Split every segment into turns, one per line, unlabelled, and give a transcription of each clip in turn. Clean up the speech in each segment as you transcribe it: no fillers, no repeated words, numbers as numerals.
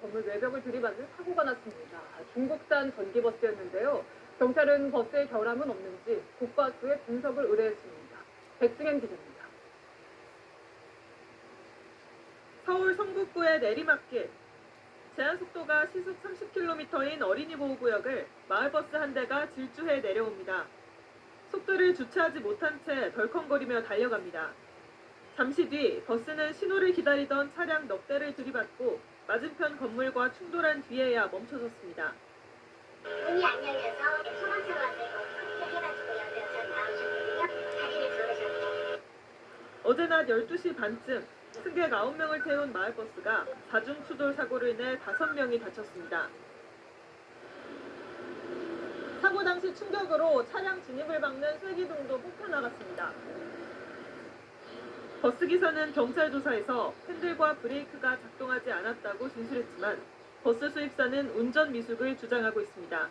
건물 외벽을 들이받는 사고가 났습니다. 중국산 전기버스였는데요. 경찰은 버스에 결함은 없는지 국과수에 분석을 의뢰했습니다. 백승현 기자입니다.
서울 성북구의 내리막길. 제한속도가 시속 30km인 어린이보호구역을 마을버스 한 대가 질주해 내려옵니다. 속도를 주체하지 못한 채 덜컹거리며 달려갑니다. 잠시 뒤 버스는 신호를 기다리던 차량 넉 대를 들이받고 맞은편 건물과 충돌한 뒤에야 멈춰섰습니다.
문이 안 열려서 소방차가 와서 해가지고요. 그래서 다음 중이요. 자리를 들어오셨네요.
어제 낮 12시 반쯤 승객 9명을 태운 마을버스가 사중 추돌 사고로 인해 5명이 다쳤습니다. 사고 당시 충격으로 차량 진입을 막는 쐐기등도 뽑혀나갔습니다. 버스기사는 경찰 조사에서 핸들과 브레이크가 작동하지 않았다고 진술했지만 버스 수입사는 운전 미숙을 주장하고 있습니다.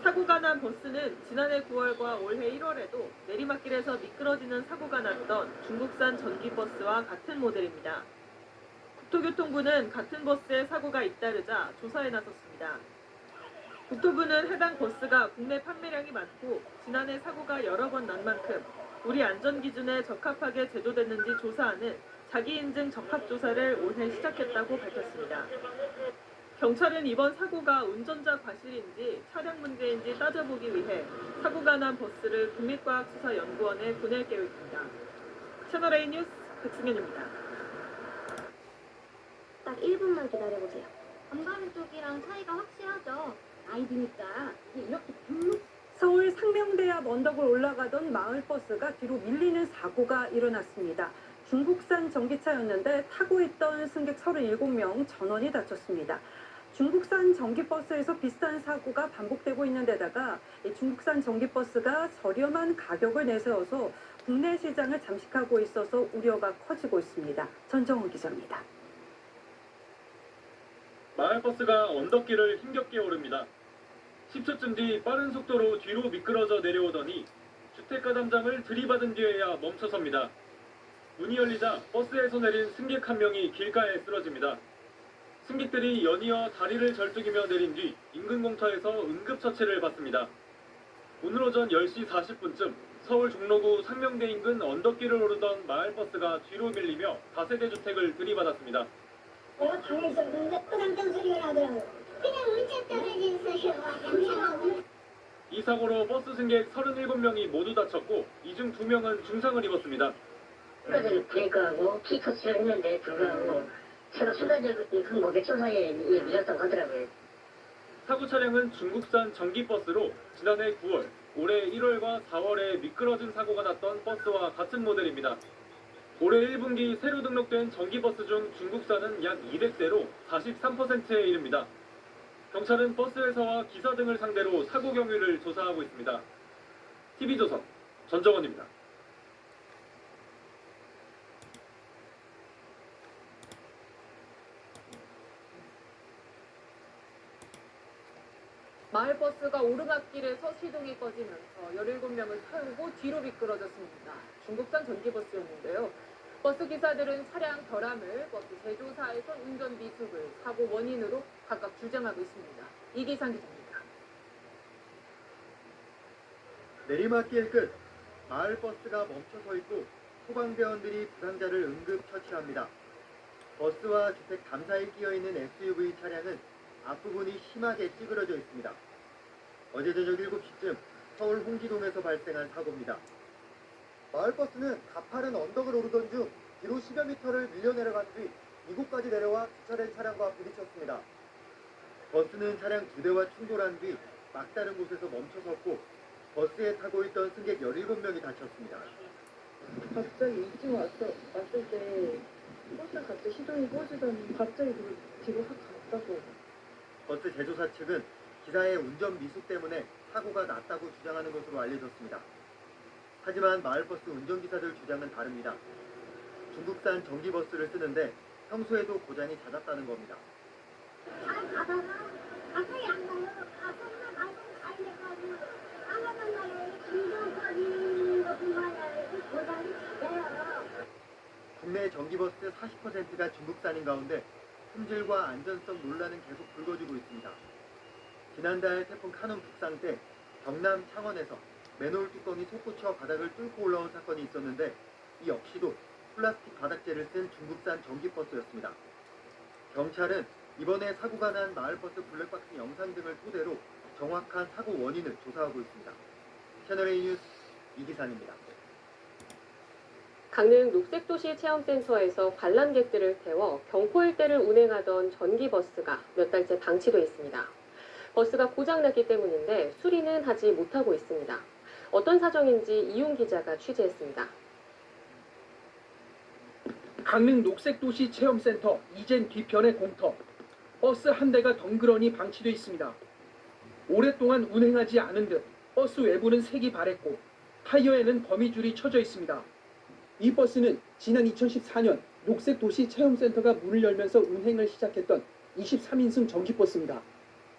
사고가 난 버스는 지난해 9월과 올해 1월에도 내리막길에서 미끄러지는 사고가 났던 중국산 전기버스와 같은 모델입니다. 국토교통부는 같은 버스에 사고가 잇따르자 조사에 나섰습니다. 국토부는 해당 버스가 국내 판매량이 많고 지난해 사고가 여러 번 난 만큼 우리 안전기준에 적합하게 제조됐는지 조사하는 자기인증 적합조사를 올해 시작했다고 밝혔습니다. 경찰은 이번 사고가 운전자 과실인지 차량 문제인지 따져보기 위해 사고가 난 버스를 국립과학수사연구원에 보낼 계획입니다. 채널A 뉴스 백승현입니다.
딱 1분만 기다려보세요. 전방 쪽이랑 차이가 확실하죠? 아이디니까 이렇게 블록.
서울 상명대 앞 언덕을 올라가던 마을버스가 뒤로 밀리는 사고가 일어났습니다. 중국산 전기차였는데 타고 있던 승객 37명 전원이 다쳤습니다. 중국산 전기버스에서 비슷한 사고가 반복되고 있는 데다가 중국산 전기버스가 저렴한 가격을 내세워서 국내 시장을 잠식하고 있어서 우려가 커지고 있습니다. 전정훈 기자입니다.
마을버스가 언덕길을 힘겹게 오릅니다. 10초쯤 뒤 빠른 속도로 뒤로 미끄러져 내려오더니 주택가 담장을 들이받은 뒤에야 멈춰섭니다. 문이 열리자 버스에서 내린 승객 한 명이 길가에 쓰러집니다. 승객들이 연이어 다리를 절뚝이며 내린 뒤 인근 공터에서 응급처치를 받습니다. 오늘 오전 10시 40분쯤 서울 종로구 상명대 인근 언덕길을 오르던 마을버스가 뒤로 밀리며 다세대 주택을 들이받았습니다.
가만히 있었는데 또 깜짝 소리가 나더라고요. 그냥 문자 떨어진 소리가
이 사고로 버스 승객 37명이 모두 다쳤고 이 중 2명은 중상을 입었습니다.
끝까지 브레이크하고 키 터치를 했는데 불구하고 제가 순간적인 그 몇 초 사이에 밀렸다고 하더라고요.
사고 차량은 중국산 전기버스로 지난해 9월, 올해 1월과 4월에 미끄러진 사고가 났던 버스와 같은 모델입니다. 올해 1분기 새로 등록된 전기버스 중 중국산은 약 200대로 43%에 이릅니다. 경찰은 버스 회사와 기사 등을 상대로 사고 경위를 조사하고 있습니다. TV조선 전정원입니다.
마을버스가 오르막길에서 시동이 꺼지면서 17명을 태우고 뒤로 미끄러졌습니다. 중국산 전기버스였는데요. 버스 기사들은 차량 결함을, 버스 제조사에선 운전 미숙을 사고 원인으로 각각 주장하고 있습니다. 이기상 기자입니다.
내리막길 끝 마을버스가 멈춰서 있고 소방대원들이 부상자를 응급 처치합니다. 버스와 주택 담 사이에 끼어있는 SUV 차량은 앞부분이 심하게 찌그러져 있습니다. 어제 저녁 7시쯤 서울 홍기동에서 발생한 사고입니다. 마을버스는 가파른 언덕을 오르던 중 뒤로 10여 미터를 밀려 내려간 뒤 이곳까지 내려와 주차된 차량과 부딪혔습니다. 버스는 차량 2대와 충돌한 뒤 막다른 곳에서 멈춰섰고 버스에 타고 있던 승객 17명이 다쳤습니다.
갑자기 일찍 왔을 때 버스 갑자기 시동이 꺼지더니 갑자기 뒤로 확 갔다고.
버스 제조사 측은 기사의 운전 미숙 때문에 사고가 났다고 주장하는 것으로 알려졌습니다. 하지만 마을버스 운전기사들 주장은 다릅니다. 중국산 전기버스를 쓰는데 평소에도 고장이 잦았다는 겁니다. 국내 전기버스 40%가 중국산인 가운데 품질과 안전성 논란은 계속 불거지고 있습니다. 지난달 태풍 카눈 북상 때 경남 창원에서 맨홀 뚜껑이 솟구쳐 바닥을 뚫고 올라온 사건이 있었는데 이 역시도 플라스틱 바닥재를 쓴 중국산 전기버스였습니다. 경찰은 이번에 사고가 난 마을버스 블랙박스 영상 등을 토대로 정확한 사고 원인을 조사하고 있습니다. 채널A 뉴스 이기산입니다.
강릉 녹색도시 체험센터에서 관람객들을 태워 경포 일대를 운행하던 전기버스가 몇 달째 방치돼 있습니다. 버스가 고장났기 때문인데 수리는 하지 못하고 있습니다. 어떤 사정인지 이용 기자가 취재했습니다.
강릉 녹색도시 체험센터 이젠 뒤편의 공터. 버스 한 대가 덩그러니 방치돼 있습니다. 오랫동안 운행하지 않은 듯 버스 외부는 색이 바랬고 타이어에는 거미줄이 쳐져 있습니다. 이 버스는 지난 2014년 녹색도시 체험센터가 문을 열면서 운행을 시작했던 23인승 전기버스입니다.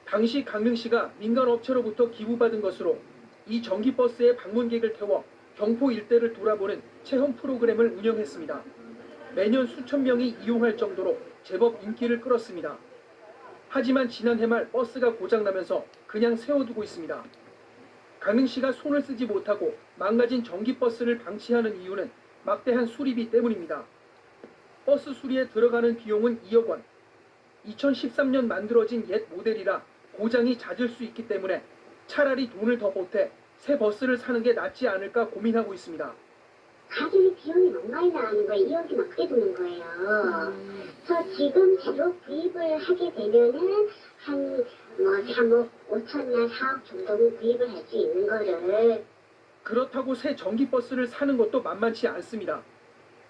당시 강릉시가 민간업체로부터 기부받은 것으로 이 전기버스에 방문객을 태워 경포 일대를 돌아보는 체험 프로그램을 운영했습니다. 매년 수천 명이 이용할 정도로 제법 인기를 끌었습니다. 하지만 지난해 말 버스가 고장나면서 그냥 세워두고 있습니다. 강릉시가 손을 쓰지 못하고 망가진 전기버스를 방치하는 이유는 막대한 수리비 때문입니다. 버스 수리에 들어가는 비용은 2억 원. 2013년 만들어진 옛 모델이라 고장이 잦을 수 있기 때문에 차라리 돈을 더 보태 새 버스를 사는 게 낫지 않을까 고민하고 있습니다.
가격이 비용이 너무 많이 나가는 거예요. 2억이 넘게 드는 거예요. 그래서 지금 새로 구입을 하게 되면은 한 3억 5천이나 4억 정도는 구입을 할 수 있는 거를.
그렇다고 새 전기버스를 사는 것도 만만치 않습니다.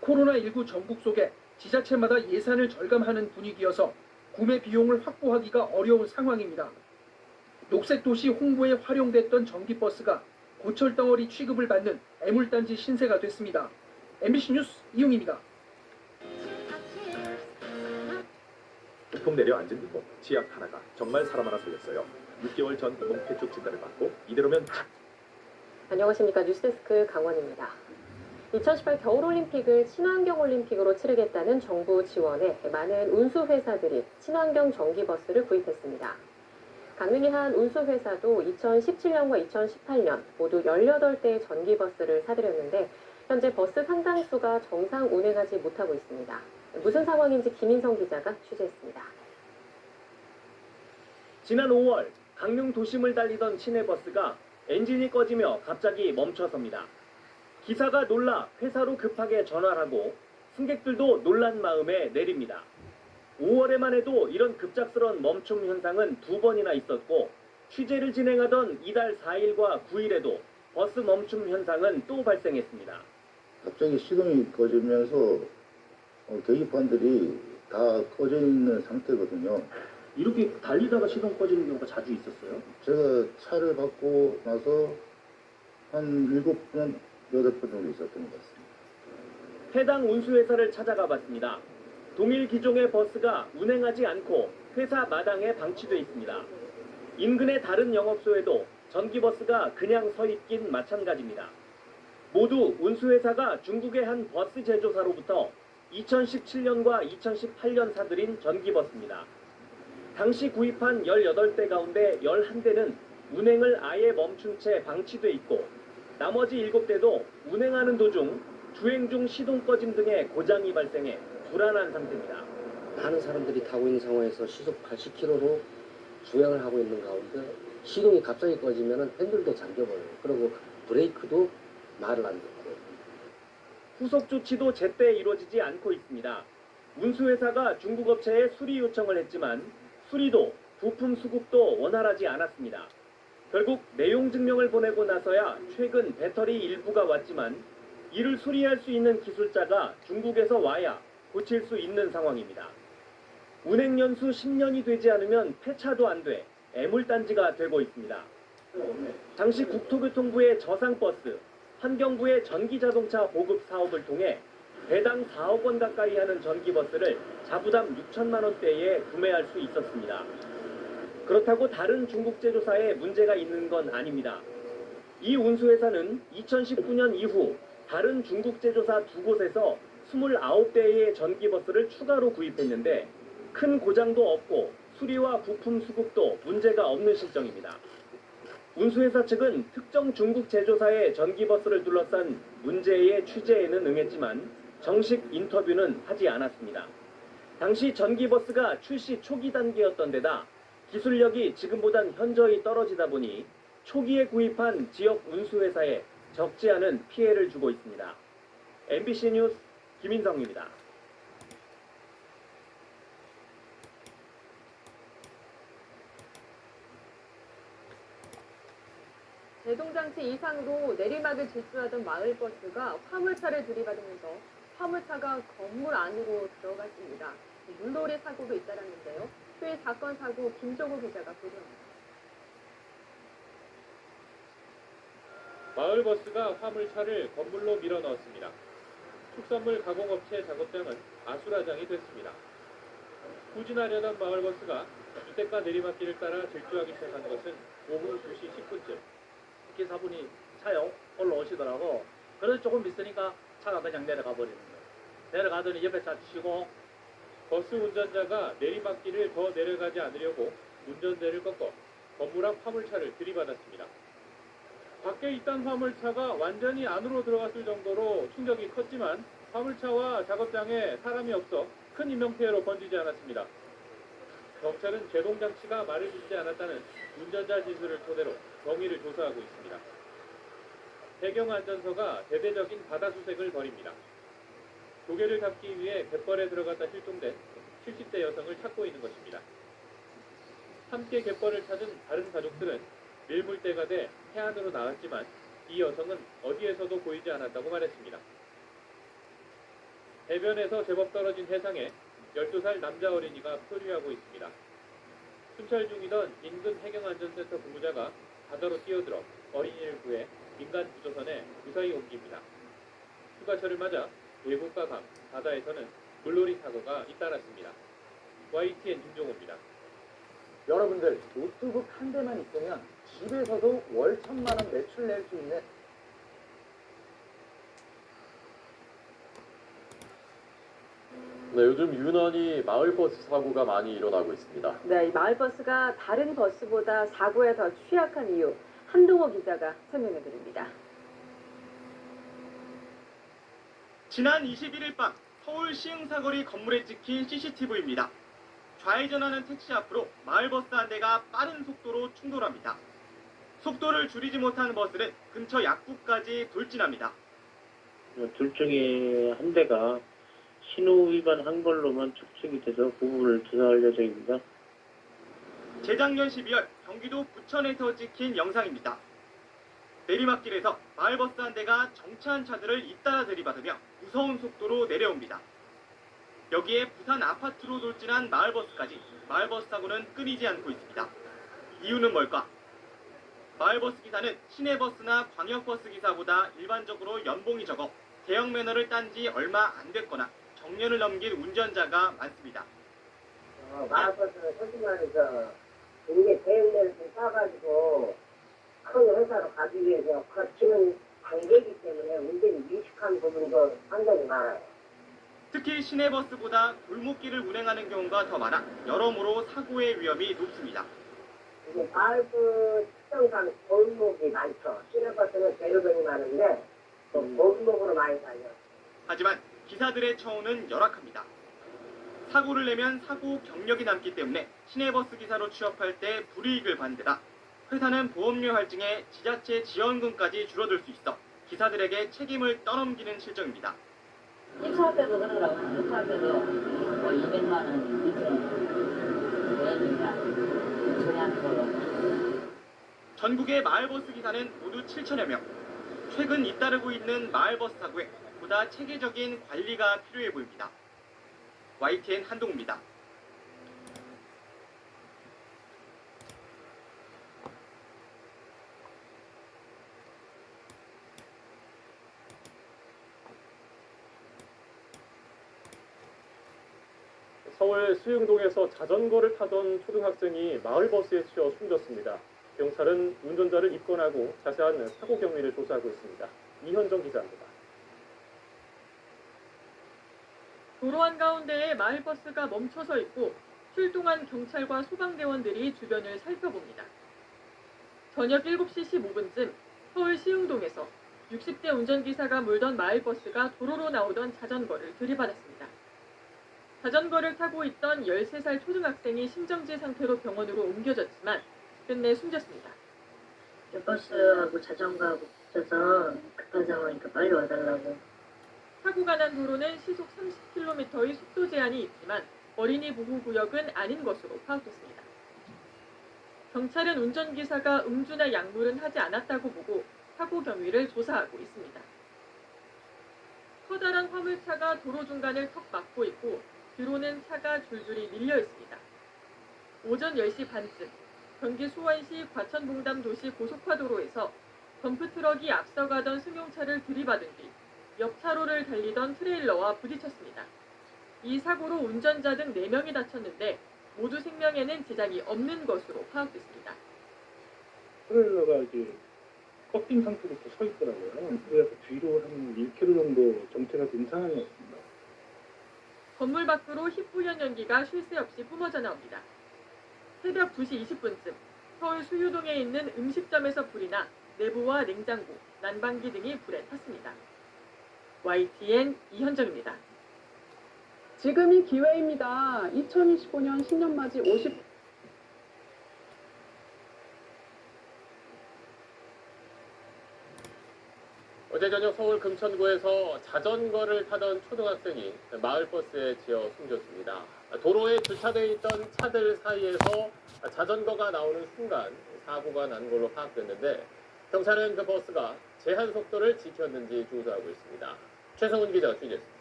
코로나19 전국 속에 지자체마다 예산을 절감하는 분위기여서 구매 비용을 확보하기가 어려운 상황입니다. 녹색도시 홍보에 활용됐던 전기버스가 고철덩어리 취급을 받는 애물단지 신세가 됐습니다. MBC 뉴스 이용입니다.
폭풍 내려앉은 이모, 치약 하나가 정말 사람 하나 살렸어요. 6개월 전 이몸 폐축 진단을 받고 이대로면
안녕하십니까. 뉴스데스크 강원입니다. 2018 겨울올림픽을 친환경올림픽으로 치르겠다는 정부 지원에 많은 운수회사들이 친환경 전기버스를 구입했습니다. 강릉의 한 운수회사도 2017년과 2018년 모두 18대의 전기버스를 사들였는데 현재 버스 상당수가 정상 운행하지 못하고 있습니다. 무슨 상황인지 김인성 기자가 취재했습니다.
지난 5월 강릉 도심을 달리던 시내버스가 엔진이 꺼지며 갑자기 멈춰섭니다. 기사가 놀라 회사로 급하게 전화를 하고 승객들도 놀란 마음에 내립니다. 5월에만 해도 이런 급작스런 멈춤 현상은 2번이나 있었고 취재를 진행하던 이달 4일과 9일에도 버스 멈춤 현상은 또 발생했습니다.
갑자기 시동이 꺼지면서 계기판들이 다 꺼져 있는 상태거든요.
이렇게 달리다가 시동 꺼지는 경우가 자주 있었어요?
제가 차를 받고 나서 한 7번, 8번 정도 있었던 것 같습니다.
해당 운수회사를 찾아가 봤습니다. 동일 기종의 버스가 운행하지 않고 회사 마당에 방치돼 있습니다. 인근의 다른 영업소에도 전기버스가 그냥 서 있긴 마찬가지입니다. 모두 운수회사가 중국의 한 버스 제조사로부터 2017년과 2018년 사들인 전기버스입니다. 당시 구입한 18대 가운데 11대는 운행을 아예 멈춘 채 방치돼 있고 나머지 7대도 운행하는 도중 주행 중 시동 꺼짐 등의 고장이 발생해 불안한 상태입니다.
많은 사람들이 타고 있는 상황에서 시속 80km로 주행을 하고 있는 가운데 시동이 갑자기 꺼지면 핸들도 잠겨버려요. 그리고 브레이크도 말을 안 듣고.
후속 조치도 제때 이루어지지 않고 있습니다. 운수회사가 중국 업체에 수리 요청을 했지만 수리도 부품 수급도 원활하지 않았습니다. 결국 내용 증명을 보내고 나서야 최근 배터리 일부가 왔지만 이를 수리할 수 있는 기술자가 중국에서 와야 고칠 수 있는 상황입니다. 운행 연수 10년이 되지 않으면 폐차도 안 돼 애물단지가 되고 있습니다. 당시 국토교통부의 저상버스, 환경부의 전기자동차 보급 사업을 통해 배당 4억 원 가까이 하는 전기버스를 자부담 6천만 원대에 구매할 수 있었습니다. 그렇다고 다른 중국 제조사에 문제가 있는 건 아닙니다. 이 운수회사는 2019년 이후 다른 중국 제조사 2곳에서 29대의 전기버스를 추가로 구입했는데 큰 고장도 없고 수리와 부품 수급도 문제가 없는 실정입니다. 운수회사 측은 특정 중국 제조사의 전기버스를 둘러싼 문제의 취재에는 응했지만 정식 인터뷰는 하지 않았습니다. 당시 전기버스가 출시 초기 단계였던 데다 기술력이 지금보단 현저히 떨어지다 보니 초기에 구입한 지역 운수회사에 적지 않은 피해를 주고 있습니다. MBC 뉴스 김인성입니다.
제동장치 이상으로 내리막을 질주하던 마을버스가 화물차를 들이받으면서 화물차가 건물 안으로 들어갔습니다. 물놀이 사고도 잇따랐는데요. 또 이 사건 사고 김종호 기자가 보도합니다.
마을버스가 화물차를 건물로 밀어 넣었습니다. 축산물 가공업체 작업장은 아수라장이 됐습니다. 후진하려던 마을버스가 주택가 내리막길을 따라 질주하기 시작한 것은 오후 2시 10분쯤.
기사분이 차요 올라오시더라고. 그래서 조금 있으니까 차가 그냥 내려가 버리는 거예요. 내려가더니 옆에 차 치고
버스 운전자가 내리막길을 더 내려가지 않으려고 운전대를 꺾어 건물 앞 화물차를 들이받았습니다. 밖에 있던 화물차가 완전히 안으로 들어갔을 정도로 충격이 컸지만 화물차와 작업장에 사람이 없어 큰 인명피해로 번지지 않았습니다. 경찰은 제동장치가 말을 듣지 않았다는 운전자 진술을 토대로 경위를 조사하고 있습니다. 해경안전서가 대대적인 바다수색을 벌입니다. 조개를 잡기 위해 갯벌에 들어갔다 실종된 70대 여성을 찾고 있는 것입니다. 함께 갯벌을 찾은 다른 가족들은 밀물대가 돼 해안으로 나왔지만 이 여성은 어디에서도 보이지 않았다고 말했습니다. 해변에서 제법 떨어진 해상에 12살 남자 어린이가 표류하고 있습니다. 순찰 중이던 인근 해경안전센터 근무자가 바다로 뛰어들어 어린이를 구해 민간 구조선에 무사히 옮깁니다. 휴가철을 맞아 외국과 강, 바다에서는 물놀이 사고가 잇따랐습니다. YTN 김종호입니다.
여러분들 노트북 한 대만 있으면 집에서도 월 1,000만 원 매출 낼 수 있는
네, 요즘 유난히 마을버스 사고가 많이 일어나고 있습니다.
네, 이 마을버스가 다른 버스보다 사고에 더 취약한 이유 한동호 기자가 설명해 드립니다.
지난 21일 밤 서울 시흥사거리 건물에 찍힌 CCTV입니다. 좌회전하는 택시 앞으로 마을버스 한 대가 빠른 속도로 충돌합니다. 속도를 줄이지 못한 버스는 근처 약국까지 돌진합니다.
둘 중에 한 대가 신호 위반한 걸로만 추측이 돼서 부분을 조사할 예정입니다.
재작년 12월 경기도 부천에서 찍힌 영상입니다. 내리막길에서 마을버스 한 대가 정차한 차들을 잇따라 들이받으며 무서운 속도로 내려옵니다. 여기에 부산 아파트로 돌진한 마을버스까지 마을버스 사고는 끊이지 않고 있습니다. 이유는 뭘까? 마을버스 기사는 시내버스나 광역버스 기사보다 일반적으로 연봉이 적어 대형 면허를 딴 지 얼마 안 됐거나 정년을 넘긴 운전자가 많습니다.
마을버스는 솔직히 말해서 이게 대형면허를 따가지고 큰 회사로 가기 위해서 거치는 관계이기 때문에 운전이 미숙한 부분도 상당히 많아요.
특히 시내버스보다 골목길을 운행하는 경우가 더 많아 여러모로 사고의 위험이 높습니다.
이게 마을버스 특성상 골목이 많죠. 시내버스는 대로변이 많은데 또 골목으로 많이 다녀요.
하지만 기사들의 처우는 열악합니다. 사고를 내면 사고 경력이 남기 때문에 시내버스 기사로 취업할 때 불이익을 받는데다 회사는 보험료 할증에 지자체 지원금까지 줄어들 수 있어 기사들에게 책임을 떠넘기는 실정입니다.
입사할 때도 그러더라고요. 입사할 때도 뭐 200만 원 밑에 내니까 전혀 걸로.
전국의 마을버스 기사는 모두 7천여 명. 최근 잇따르고 있는 마을버스 사고에 보다 체계적인 관리가 필요해 보입니다. YTN 한동우입니다.
서울 수영동에서 자전거를 타던 초등학생이 마을버스에 치여 숨졌습니다. 경찰은 운전자를 입건하고 자세한 사고 경위를 조사하고 있습니다. 이현정 기자입니다.
도로 한가운데에 마을버스가 멈춰서 있고 출동한 경찰과 소방대원들이 주변을 살펴봅니다. 저녁 7시 15분쯤 서울 시흥동에서 60대 운전기사가 몰던 마을버스가 도로로 나오던 자전거를 들이받았습니다. 자전거를 타고 있던 13살 초등학생이 심정지 상태로 병원으로 옮겨졌지만 끝내 숨졌습니다.
버스하고 자전거하고 붙여서 급한 상황이니까 빨리 와달라고.
사고가 난 도로는 시속 30km의 속도 제한이 있지만 어린이 보호구역은 아닌 것으로 파악됐습니다. 경찰은 운전기사가 음주나 약물은 하지 않았다고 보고 사고 경위를 조사하고 있습니다. 커다란 화물차가 도로 중간을 턱 막고 있고 뒤로는 차가 줄줄이 밀려 있습니다. 오전 10시 반쯤 경기 수원시 과천봉담 도시 고속화도로에서 덤프트럭이 앞서가던 승용차를 들이받은 뒤 옆 차로를 달리던 트레일러와 부딪혔습니다. 이 사고로 운전자 등 4명이 다쳤는데 모두 생명에는 지장이 없는 것으로 파악됐습니다.
트레일러가 이제 꺾인 상태부터 서 있더라고요. 그래서 뒤로 한 1km 정도 정체가 된 상황이었습니다.
건물 밖으로 희뿌연 연기가 쉴 새 없이 뿜어져 나옵니다. 새벽 2시 20분쯤 서울 수유동에 있는 음식점에서 불이 나 내부와 냉장고, 난방기 등이 불에 탔습니다. YTN 이현정입니다.
지금이 기회입니다. 2025년 신년맞이 50.
어제 저녁 서울 금천구에서 자전거를 타던 초등학생이 마을버스에 치여 숨졌습니다. 도로에 주차되어 있던 차들 사이에서 자전거가 나오는 순간 사고가 난 걸로 파악됐는데 경찰은 그 버스가 제한 속도를 지켰는지 조사하고 있습니다. 최성훈 기자 취재했습니다.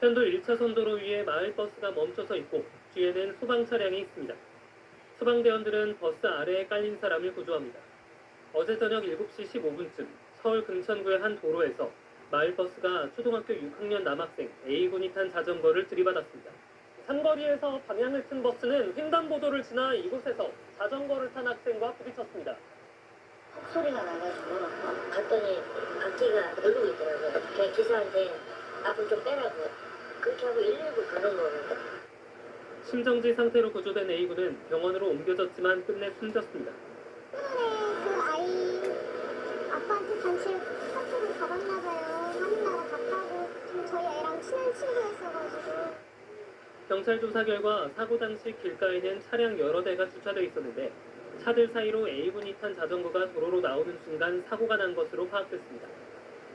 편도 1차선 도로 위에 마을버스가 멈춰서 있고 뒤에는 소방 차량이 있습니다. 소방대원들은 버스 아래에 깔린 사람을 구조합니다. 어제 저녁 7시 15분쯤 서울 금천구의 한 도로에서 마을버스가 초등학교 6학년 남학생 A군이 탄 자전거를 들이받았습니다. 산거리에서 방향을 튼 버스는 횡단보도를 지나 이곳에서 자전거를 탄 학생과 부딪혔습니다.
소리가 나가지고 갔더니 바퀴가 누르고 있더라고요. 그냥 기사한테 앞으로 좀 빼라고 그렇게 하고 119 부른 거예요.
심정지 상태로 구조된 A군은 병원으로 옮겨졌지만 끝내 숨졌습니다.
그 아이 아빠한테 단체 카톡을 받았나 봐요. 하늘나라 갔다고. 저희 애랑 친한 친구였어가지고.
경찰 조사 결과 사고 당시 길가에는 차량 여러 대가 주차돼 있었는데 차들 사이로 A군이 탄 자전거가 도로로 나오는 순간 사고가 난 것으로 파악됐습니다.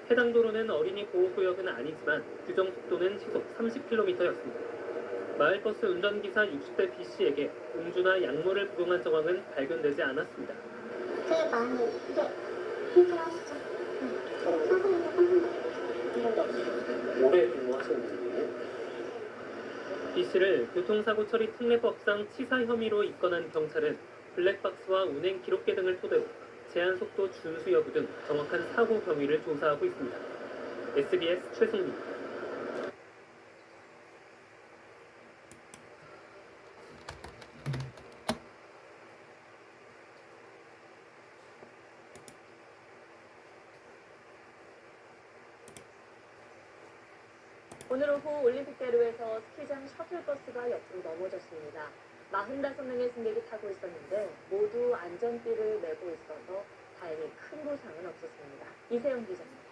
해당 도로는 어린이 보호구역은 아니지만 규정 속도는 시속 30km였습니다. 마을버스 운전기사 60대 B씨에게 음주나 약물을 복용한 정황은 발견되지 않았습니다.
되게 많이 힘들어하시죠?
오래 근무하셨는데요? B씨를 교통사고 처리 특례법상 치사 혐의로 입건한 경찰은 블랙박스와 운행 기록계 등을 토대로 제한속도 준수 여부 등 정확한 사고 경위를 조사하고 있습니다. SBS 최승민입니다.
오늘 오후 올림픽대로에서 스키장 셔틀버스가 옆으로 넘어졌습니다. 45명의 승객이 타고 있었는데 모두 안전띠를 메고 있어서 다행히 큰 부상은 없었습니다. 이세영 기자입니다.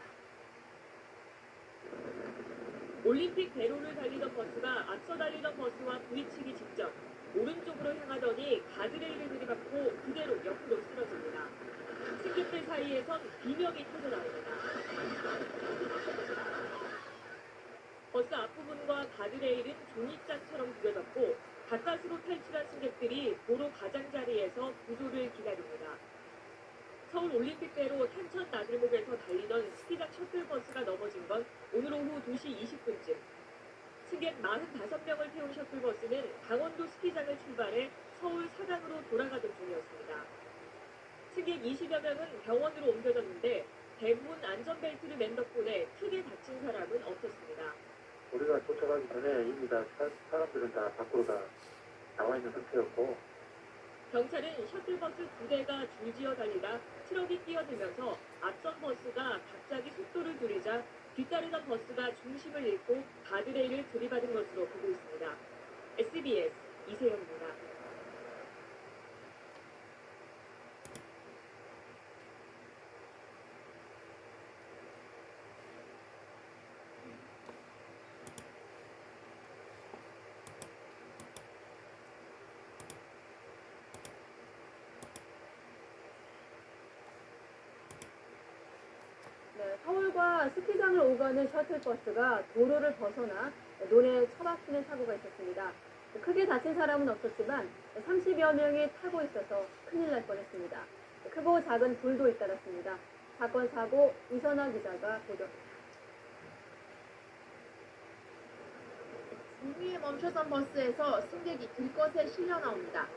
올림픽 대로를 달리던 버스가 앞서 달리던 버스와 부딪히기 직전 오른쪽으로 향하더니 가드레일을 들이받고 그대로 옆으로 쓰러집니다. 승객들 사이에선 비명이 터져 나옵니다. 버스 앞부분과 가드레일은 종이짝처럼 구겨졌고 가까스로 탈출한 승객들이 도로 가장자리에서 구조를 기다립니다. 서울 올림픽대로 탄천 나들목에서 달리던 스키장 셔틀버스가 넘어진 건 오늘 오후 2시 20분쯤. 승객 45명을 태운 셔틀버스는 강원도 스키장을 출발해 서울 사당으로 돌아가던 중이었습니다. 승객 20여 명은 병원으로 옮겨졌는데 대부분 안전벨트를 맨 덕분에 크게 다친 사람은 없었습니다.
우리가 도착하기 전에 이미 다 사람들은 다 밖으로 다 나와 있는 상태였고
경찰은 셔틀버스 2대가 줄지어 달리다 트럭이 끼어들면서 앞선 버스가 갑자기 속도를 줄이자
뒤따르던 버스가 중심을 잃고 가드레일을 들이받은 것으로 보고 있습니다. SBS 이세영입니다.
네, 서울과 스키장을 오가는 셔틀버스가 도로를 벗어나 논에 처박히는 사고가 있었습니다. 크게 다친 사람은 없었지만 30여 명이 타고 있어서 큰일 날 뻔했습니다. 크고 작은 불도 잇따랐습니다. 사건 사고 이선아 기자가 보도합니다.
중위에 멈춰선 버스에서 승객이 들것에 실려 나옵니다.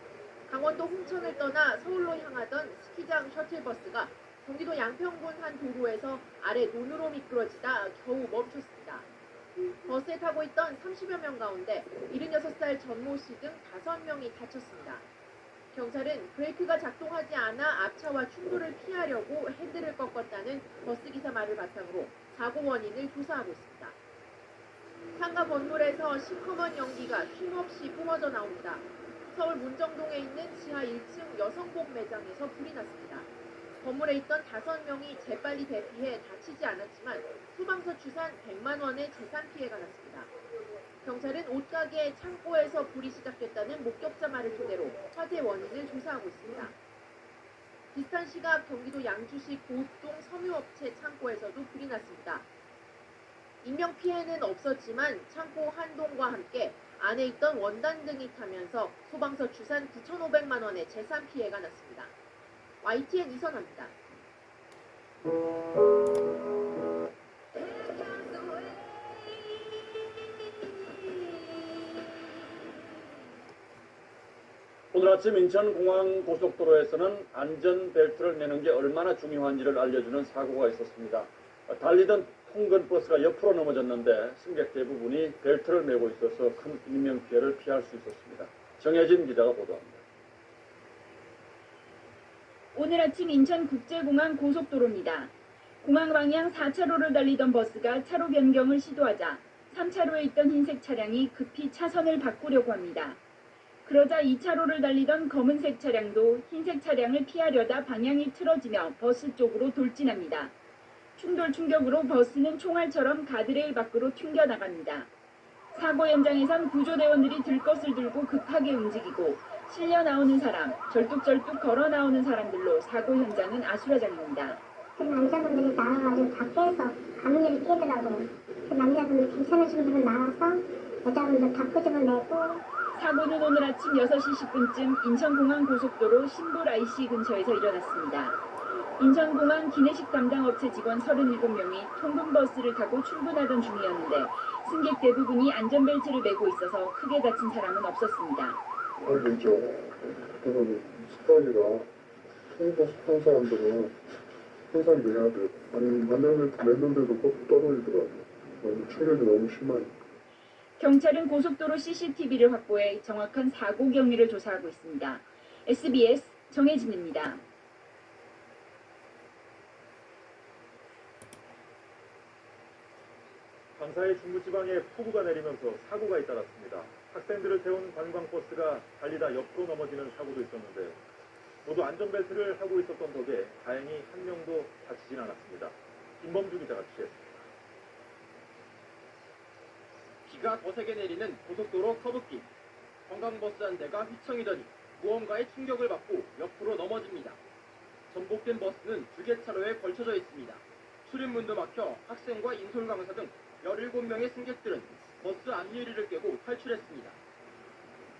강원도 홍천을 떠나 서울로 향하던 스키장 셔틀버스가 경기도 양평군 한 도로에서 아래 논으로 미끄러지다 겨우 멈췄습니다. 버스에 타고 있던 30여 명 가운데 76살 전모 씨 등 5명이 다쳤습니다. 경찰은 브레이크가 작동하지 않아 앞차와 충돌을 피하려고 핸들을 꺾었다는 버스기사 말을 바탕으로 사고 원인을 조사하고 있습니다. 상가 건물에서 시커먼 연기가 쉼없이 뿜어져 나옵니다. 서울 문정동에 있는 지하 1층 여성복 매장에서 불이 났습니다. 건물에 있던 5명이 재빨리 대피해 다치지 않았지만 소방서 추산 100만 원의 재산 피해가 났습니다. 경찰은 옷가게 창고에서 불이 시작됐다는 목격자 말을 토대로 화재 원인을 조사하고 있습니다. 비슷한 시각 경기도 양주시 고읍동 섬유업체 창고에서도 불이 났습니다. 인명피해는 없었지만 창고 한 동과 함께 안에 있던 원단 등이 타면서 소방서 추산 9,500만 원의 재산 피해가 났습니다. YTN 이선아입니다.
오늘 아침 인천공항 고속도로에서는 안전벨트를 매는 게 얼마나 중요한지를 알려주는 사고가 있었습니다. 달리던 통근버스가 옆으로 넘어졌는데 승객 대부분이 벨트를 매고 있어서 큰 인명피해를 피할 수 있었습니다. 정혜진 기자가 보도합니다.
오늘 아침 인천국제공항 고속도로입니다. 공항 방향 4차로를 달리던 버스가 차로 변경을 시도하자 3차로에 있던 흰색 차량이 급히 차선을 바꾸려고 합니다. 그러자 2차로를 달리던 검은색 차량도 흰색 차량을 피하려다 방향이 틀어지며 버스 쪽으로 돌진합니다. 충돌 충격으로 버스는 총알처럼 가드레일 밖으로 튕겨나갑니다. 사고 현장에선 구조대원들이 들것을 들고 급하게 움직이고 실려 나오는 사람, 절뚝절뚝 걸어 나오는 사람들로 사고 현장은 아수라장입니다.
그 남자분들이 나와가지고 다 빼서 가문을 깨더라고요. 그 남자분들 괜찮으신 분은 나와서 여자분들 다 끄집어내고.
사고는 오늘 아침 6시 10분쯤 인천공항 고속도로 신불 IC 근처에서 일어났습니다. 인천공항 기내식 담당 업체 직원 37명이 통근버스를 타고 출근하던 중이었는데 승객 대부분이 안전벨트를 매고 있어서 크게 다친 사람은 없었습니다.
그렇죠. 그래서 식당이라 통버스 탄 사람들은 항상 매야 돼. 아니 안전벨트 맸는데도 꼭 떨어지더라고요. 충격이 너무 심하니까.
경찰은 고속도로 CCTV를 확보해 정확한 사고 경위를 조사하고 있습니다. SBS 정혜진입니다.
강사의 중부지방에 폭우가 내리면서 사고가 잇따랐습니다. 학생들을 태운 관광버스가 달리다 옆으로 넘어지는 사고도 있었는데요. 모두 안전벨트를 하고 있었던 덕에 다행히 한 명도 다치진 않았습니다. 김범주 기자가 취재했습니다.
비가 거세게 내리는 고속도로 커브길. 관광버스 한 대가 휘청이더니 무언가에 충격을 받고 옆으로 넘어집니다. 전복된 버스는 2개 차로에 걸쳐져 있습니다. 출입문도 막혀 학생과 인솔강사 등 17명의 승객들은 버스 앞유리를 깨고 탈출했습니다.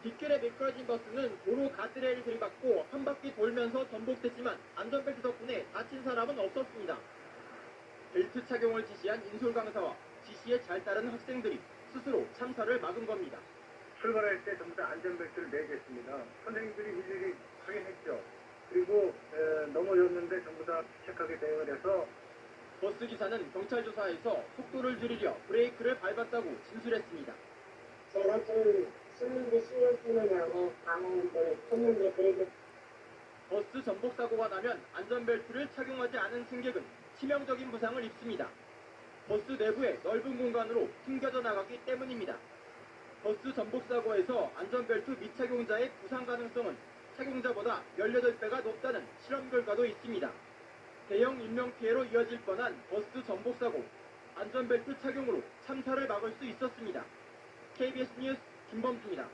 빗길에 미끄러진 버스는 도로 가드레일을 들이받고 한 바퀴 돌면서 전복됐지만 안전벨트 덕분에 다친 사람은 없었습니다. 벨트 착용을 지시한 인솔강사와 지시에 잘 따른 학생들이 스스로 참사를 막은 겁니다.
출발할 때 전부 다 안전벨트를 매겠습니다. 선생님들이 일일이 확인했죠. 그리고 넘어졌는데 전부 다 피책하게 대응을 해서
버스 기사는 경찰 조사에서 속도를 줄이려 브레이크를 밟았다고 진술했습니다.
제가 좀 숨는데 신경 쓰느냐고 방어운동을 했는데 그래도
버스 전복 사고가 나면 안전벨트를 착용하지 않은 승객은 치명적인 부상을 입습니다. 버스 내부의 넓은 공간으로 숨겨져 나갔기 때문입니다. 버스 전복 사고에서 안전벨트 미착용자의 부상 가능성은 착용자보다 18배가 높다는 실험 결과도 있습니다. 대형 인명피해로 이어질 뻔한 버스 전복 사고, 안전벨트 착용으로 참사를 막을 수 있었습니다. KBS 뉴스 김범수입니다.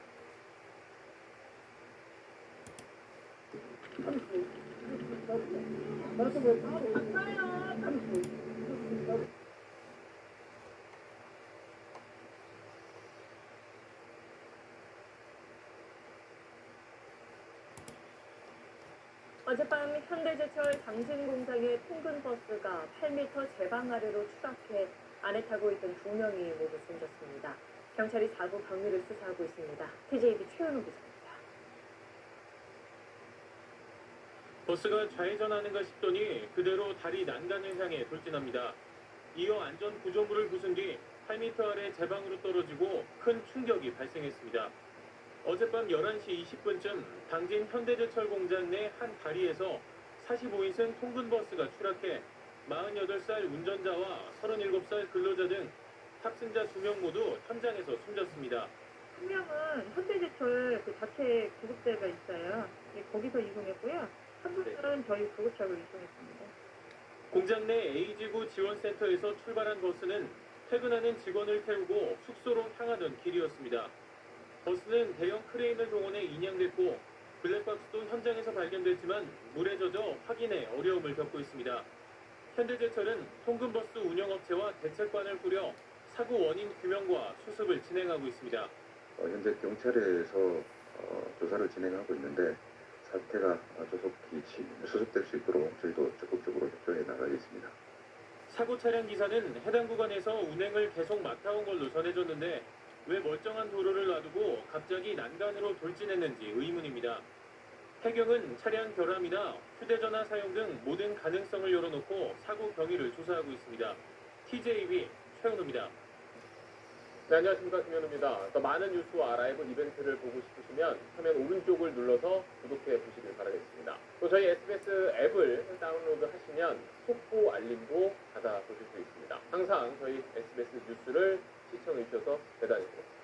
어젯밤 현대제철 당진 공장의 통근 버스가 8m 제방 아래로 추락해 안에 타고 있던 2명이 모두 숨졌습니다. 경찰이 사고 경위를 수사하고 있습니다. TJB 최현우 기자입니다.
버스가 좌회전하는가 싶더니 그대로 다리 난간을 향해 돌진합니다. 이어 안전 구조물을 부순 뒤 8m 아래 제방으로 떨어지고 큰 충격이 발생했습니다. 어젯밤 11시 20분쯤 당진 현대제철 공장 내 한 다리에서 45인승 통근버스가 추락해 48살 운전자와 37살 근로자 등 탑승자 2명 모두 현장에서 숨졌습니다.
한 명은 현대제철 그 자체 구급대가 있어요. 거기서 이송했고요. 한 분은 저희 구급차로 이송했습니다.
공장 내 A지구 지원센터에서 출발한 버스는 퇴근하는 직원을 태우고 숙소로 향하던 길이었습니다. 버스는 대형 크레인을 동원해 인양됐고 블랙박스도 현장에서 발견됐지만 물에 젖어 확인에 어려움을 겪고 있습니다. 현대제철은 통근버스 운영업체와 대책반을 꾸려 사고 원인 규명과 수습을 진행하고 있습니다.
현재 경찰에서 조사를 진행하고 있는데 사태가 조속히 수습될 수 있도록 저희도 적극적으로 협조해 나가겠습니다.
사고 차량 기사는 해당 구간에서 운행을 계속 맡아온 걸로 전해졌는데 왜 멀쩡한 도로를 놔두고 갑자기 난간으로 돌진했는지 의문입니다. 해경은 차량 결함이나 휴대전화 사용 등 모든 가능성을 열어놓고 사고 경위를 조사하고 있습니다. TJB 최은우입니다.
네, 안녕하십니까. 김현우입니다. 더 많은 뉴스와 라이브 이벤트를 보고 싶으시면 화면 오른쪽을 눌러서 구독해 주시길 바라겠습니다. 또 저희 SBS 앱을 다운로드 하시면 속보 알림도 받아보실 수 있습니다. 항상 저희 SBS 뉴스를 시청해 주셔서 대단히 고맙습니다.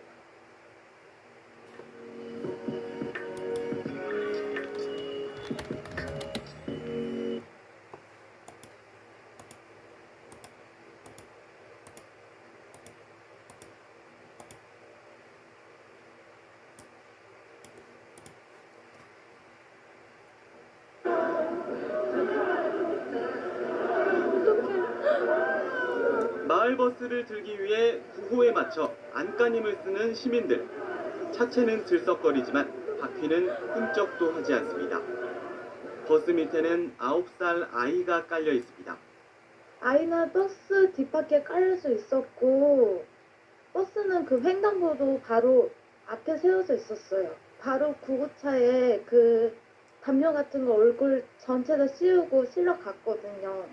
마을버스를 들기 위해 구호에 맞춰 안간힘을 쓰는 시민들. 차체는 들썩거리지만 바퀴는 끈적도 하지 않습니다. 버스 밑에는 9살 아이가 깔려 있습니다.
아이는 버스 뒷바퀴에 깔릴 수 있었고 버스는 그 횡단보도 바로 앞에 세워져 있었어요. 바로 구급차에 그 담요 같은 거 얼굴 전체 다 씌우고 실려 갔거든요.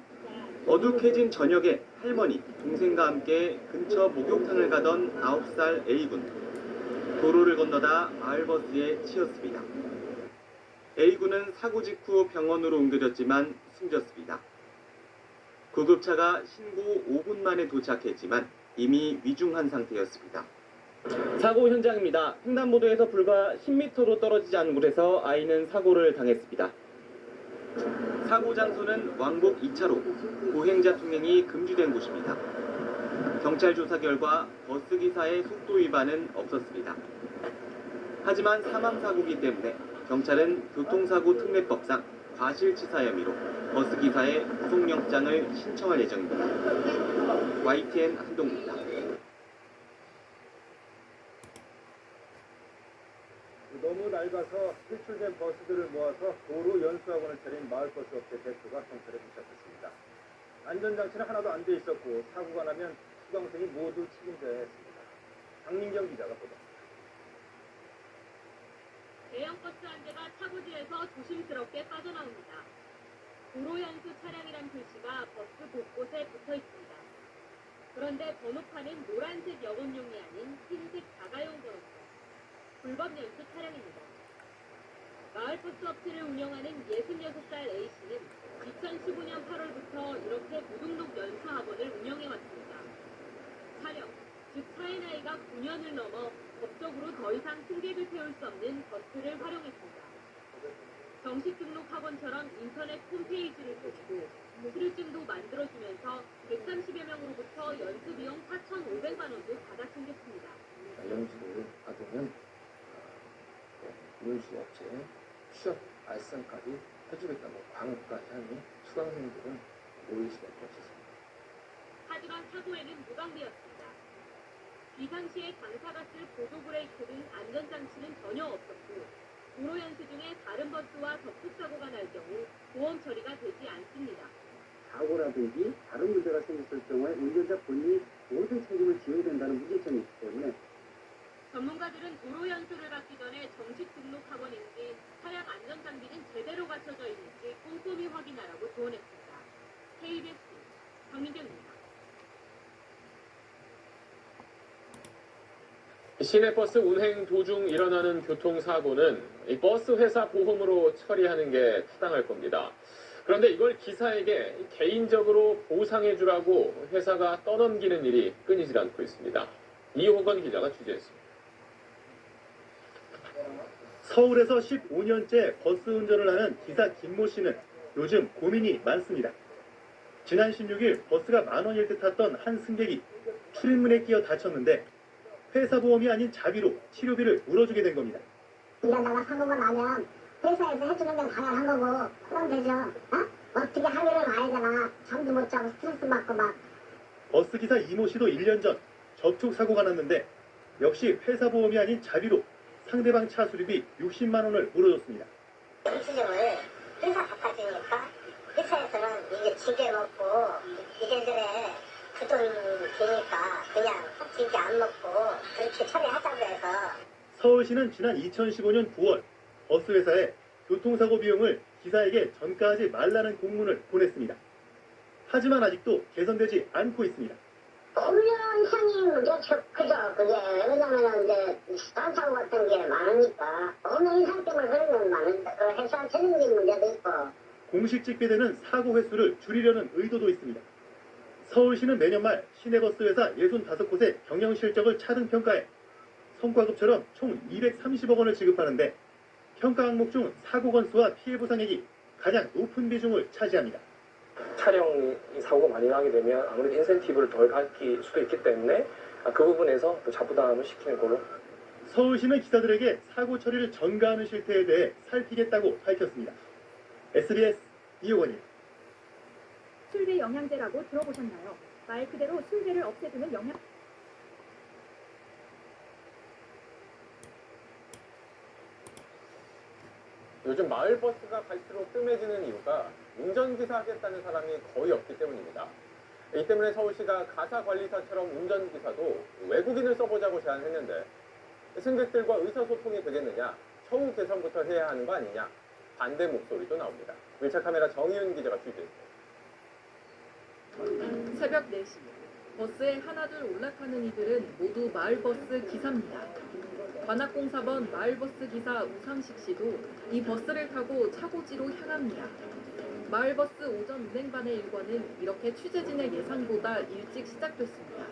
어둑해진 저녁에 할머니, 동생과 함께 근처 목욕탕을 가던 9살 A군. 도로를 건너다 마을버스에 치였습니다. A군은 사고 직후 병원으로 옮겨졌지만 숨졌습니다. 구급차가 신고 5분 만에 도착했지만 이미 위중한 상태였습니다. 사고 현장입니다. 횡단보도에서 불과 10m로 떨어지지 않은 곳에서 아이는 사고를 당했습니다. 사고 장소는 왕복 2차로 보행자 통행이 금지된 곳입니다. 경찰 조사 결과 버스 기사의 속도 위반은 없었습니다. 하지만 사망 사고이기 때문에 경찰은 교통사고 특례법상 과실치사 혐의로 버스 기사의 구속영장을 신청할 예정입니다. YTN 한동구입니다.
너무 낡아서 퇴출된 버스들을 모아서 도로 연수학원을 차린 마을버스 업체 대표가 경찰에 붙잡혔습니다. 안전장치는 하나도 안 돼 있었고 사고가 나면 수강생이 모두 책임져야 했습니다. 박민경 기자가 보도합니다.
대형 버스 한 대가 차고지에서 조심스럽게 빠져나옵니다. 도로 연수 차량이란 표시가 버스 곳곳에 붙어 있습니다. 그런데 번호판은 노란색 영업용이 아닌 흰색 자가용 번호판. 불법 연수 차량입니다. 마을버스 업체를 운영하는 66살 A씨는 2015년 8월부터 이렇게 무등록 연수 학원을 운영해왔습니다. 즉 차의 나이가 9년을 넘어 법적으로 더 이상 승객을 태울 수 없는 버스를 활용했습니다. 정식 등록 학원처럼 인터넷 홈페이지를 꾸리고 수료증도 만들어주면서 130여 명으로부터 연수 비용 4,500만 원도 받아 챙겼습니다.
연수를 받으면 운수업체에 취업 알선까지 해주겠다고 광고까지 하니 수강생들은 모일 수밖에 없었습니다.
하지만 사고에는 무방비였습니다. 비상시에 당사가 쓸 보조브레이크 등 안전장치는 전혀 없었고 도로 연수 중에 다른 버스와 접촉사고가 날 경우 보험 처리가 되지 않습니다.
사고라든지 다른 문제가 생겼을 경우에 운전자 본인이 모든 책임을 져야 된다는 문제점이 있기 때문에
전문가들은 도로 연수를 받기 전에 정식 등록 학원인지 차량 안전 장비는 제대로 갖춰져 있는지 꼼꼼히 확인하라고 조언했습니다. KBS 정민정입니다.
시내버스 운행 도중 일어나는 교통사고는 이 버스 회사 보험으로 처리하는 게 타당할 겁니다. 그런데 이걸 기사에게 개인적으로 보상해주라고 회사가 떠넘기는 일이 끊이질 않고 있습니다. 이호건 기자가 취재했습니다.
서울에서 15년째 버스 운전을 하는 기사 김모 씨는 요즘 고민이 많습니다. 지난 16일 버스가 만원일 듯 탔던 한 승객이 출입문에 끼어 다쳤는데 회사 보험이 아닌 자비로 치료비를 물어주게 된 겁니다.
일하다가 사고가 나면 회사에서 해주는 건 당연한 거고 그럼 되죠. 어떻게 하루를 가야 되나 잠도 못 자고 스트레스 받고 막.
버스기사 이모 씨도 1년 전 접촉사고가 났는데 역시 회사 보험이 아닌 자비로 상대방 차 수리비 60만 원을 물어줬습니다.
영수증을 회사 갖다 주니까 회사에서는 이게 지게 먹고 이래저래 그 돈 되니까 그냥 지게 안 먹고 그렇게 처리하자고 해서.
서울시는 지난 2015년 9월 버스 회사에 교통사고 비용을 기사에게 전가하지 말라는 공문을 보냈습니다. 하지만 아직도 개선되지 않고 있습니다.
훈련상이 문제죠. 그죠. 그게 왜냐면은 이제 수단사고 같은 게 많으니까 없는 인상 때문에 그런 건 많은데 회사 책임질 문제도 있고.
공식 집계되는 사고 횟수를 줄이려는 의도도 있습니다. 서울시는 매년 말 시내버스 회사 65곳의 경영 실적을 차등 평가해 성과급처럼 총 230억 원을 지급하는데 평가 항목 중 사고 건수와 피해 보상액이 가장 높은 비중을 차지합니다.
차량이 사고가 많이 나게 되면 아무래도 인센티브를 덜 받을 수도 있기 때문에 그 부분에서 또 자부담을 시키는 걸로.
서울시는 기사들에게 사고 처리를 전가하는 실태에 대해 살피겠다고 밝혔습니다. SBS 이호건입니다.
술배 영양제라고 들어보셨나요? 말 그대로 술배를 없애주는 영양...
요즘 마을버스가 갈수록 뜸해지는 이유가 운전기사 하겠다는 사람이 거의 없기 때문입니다. 이 때문에 서울시가 가사관리사처럼 운전기사도 외국인을 써보자고 제안했는데 승객들과 의사소통이 되겠느냐, 처우 개선부터 해야 하는 거 아니냐, 반대 목소리도 나옵니다. 밀착카메라 정희윤 기자가 취재했습니다.
새벽 4시 버스에 하나둘 올라타는 이들은 모두 마을버스 기사입니다. 관악공사번 마을버스 기사 우상식 씨도 이 버스를 타고 차고지로 향합니다. 마을버스 오전 운행반의 일과는 이렇게 취재진의 예상보다 일찍 시작됐습니다.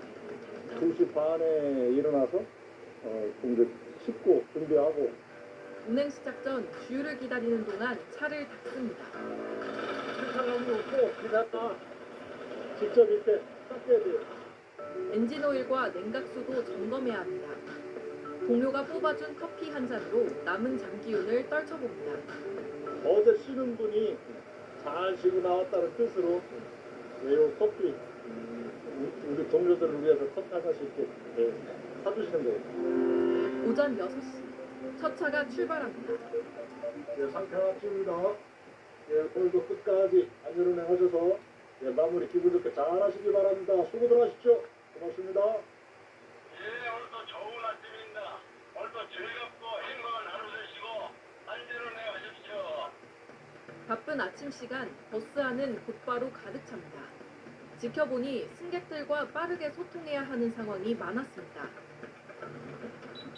2시 반에 일어나서 좀 씻고 준비하고.
운행 시작 전 주유를 기다리는 동안 차를 닦습니다.
세차하고 없고 기다렸다. 직접 이렇게 닦아야 돼요.
엔진 오일과 냉각수도 점검해야 합니다. 동료가 뽑아준 커피 한 잔으로 남은 장기운을 떨쳐봅니다.
어제 쉬는 분이 잘 쉬고 나왔다는 뜻으로 이 커피 우리 동료들을 위해서 커피 한 잔씩 이렇게 사주시는 거예요.
오전 6시 첫 차가 출발합니다.
상태 맞춥니다. 오늘도 끝까지 안전운행 하셔서 마무리 기분 좋게 잘 하시기 바랍니다. 수고들 하십시오. 고맙습니다.
오늘도 좋은 아침입니다. 오늘도 즐겁고 행복한 하루 되시고 안전운행 하십시오.
바쁜 아침 시간 버스 안은 곧바로 가득 찹니다. 지켜보니 승객들과 빠르게 소통해야 하는 상황이 많았습니다.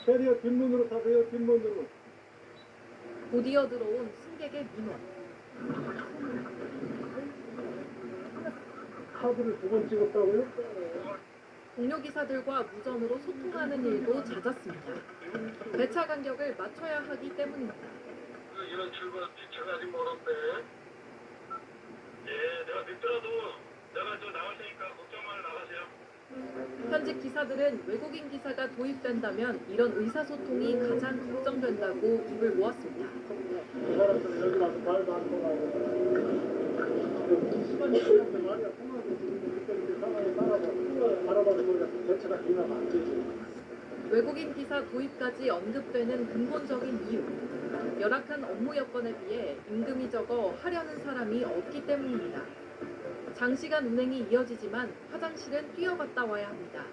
캐리어 뒷문으로 타세요. 뒷문으로.
곧이어 들어온 승객의 민원.
카드를 2번 찍었다고요?
동료 기사들과 무전으로 소통하는 일도 잦았습니다. 배차 간격을 맞춰야 하기 때문입니다.
이런 출발 뒤차가 아직 멀었대. 예, 내가 늦더라도 내가 저 나갈 테니까 걱정 말고 나가세요.
현직 기사들은 외국인 기사가 도입된다면 이런 의사소통이 가장 걱정된다고 입을 모았습니다.
이 사람들은 여기 와서 말도 안 통하고 시간이 지났는데 말이야 통하고 그때 상황에 따라서 바라봐도 우리가 대체가 되면 안 되지.
외국인 기사 도입까지 언급되는 근본적인 이유. 열악한 업무 여건에 비해 임금이 적어 하려는 사람이 없기 때문입니다. 장시간 운행이 이어지지만 화장실은 뛰어갔다 와야 합니다.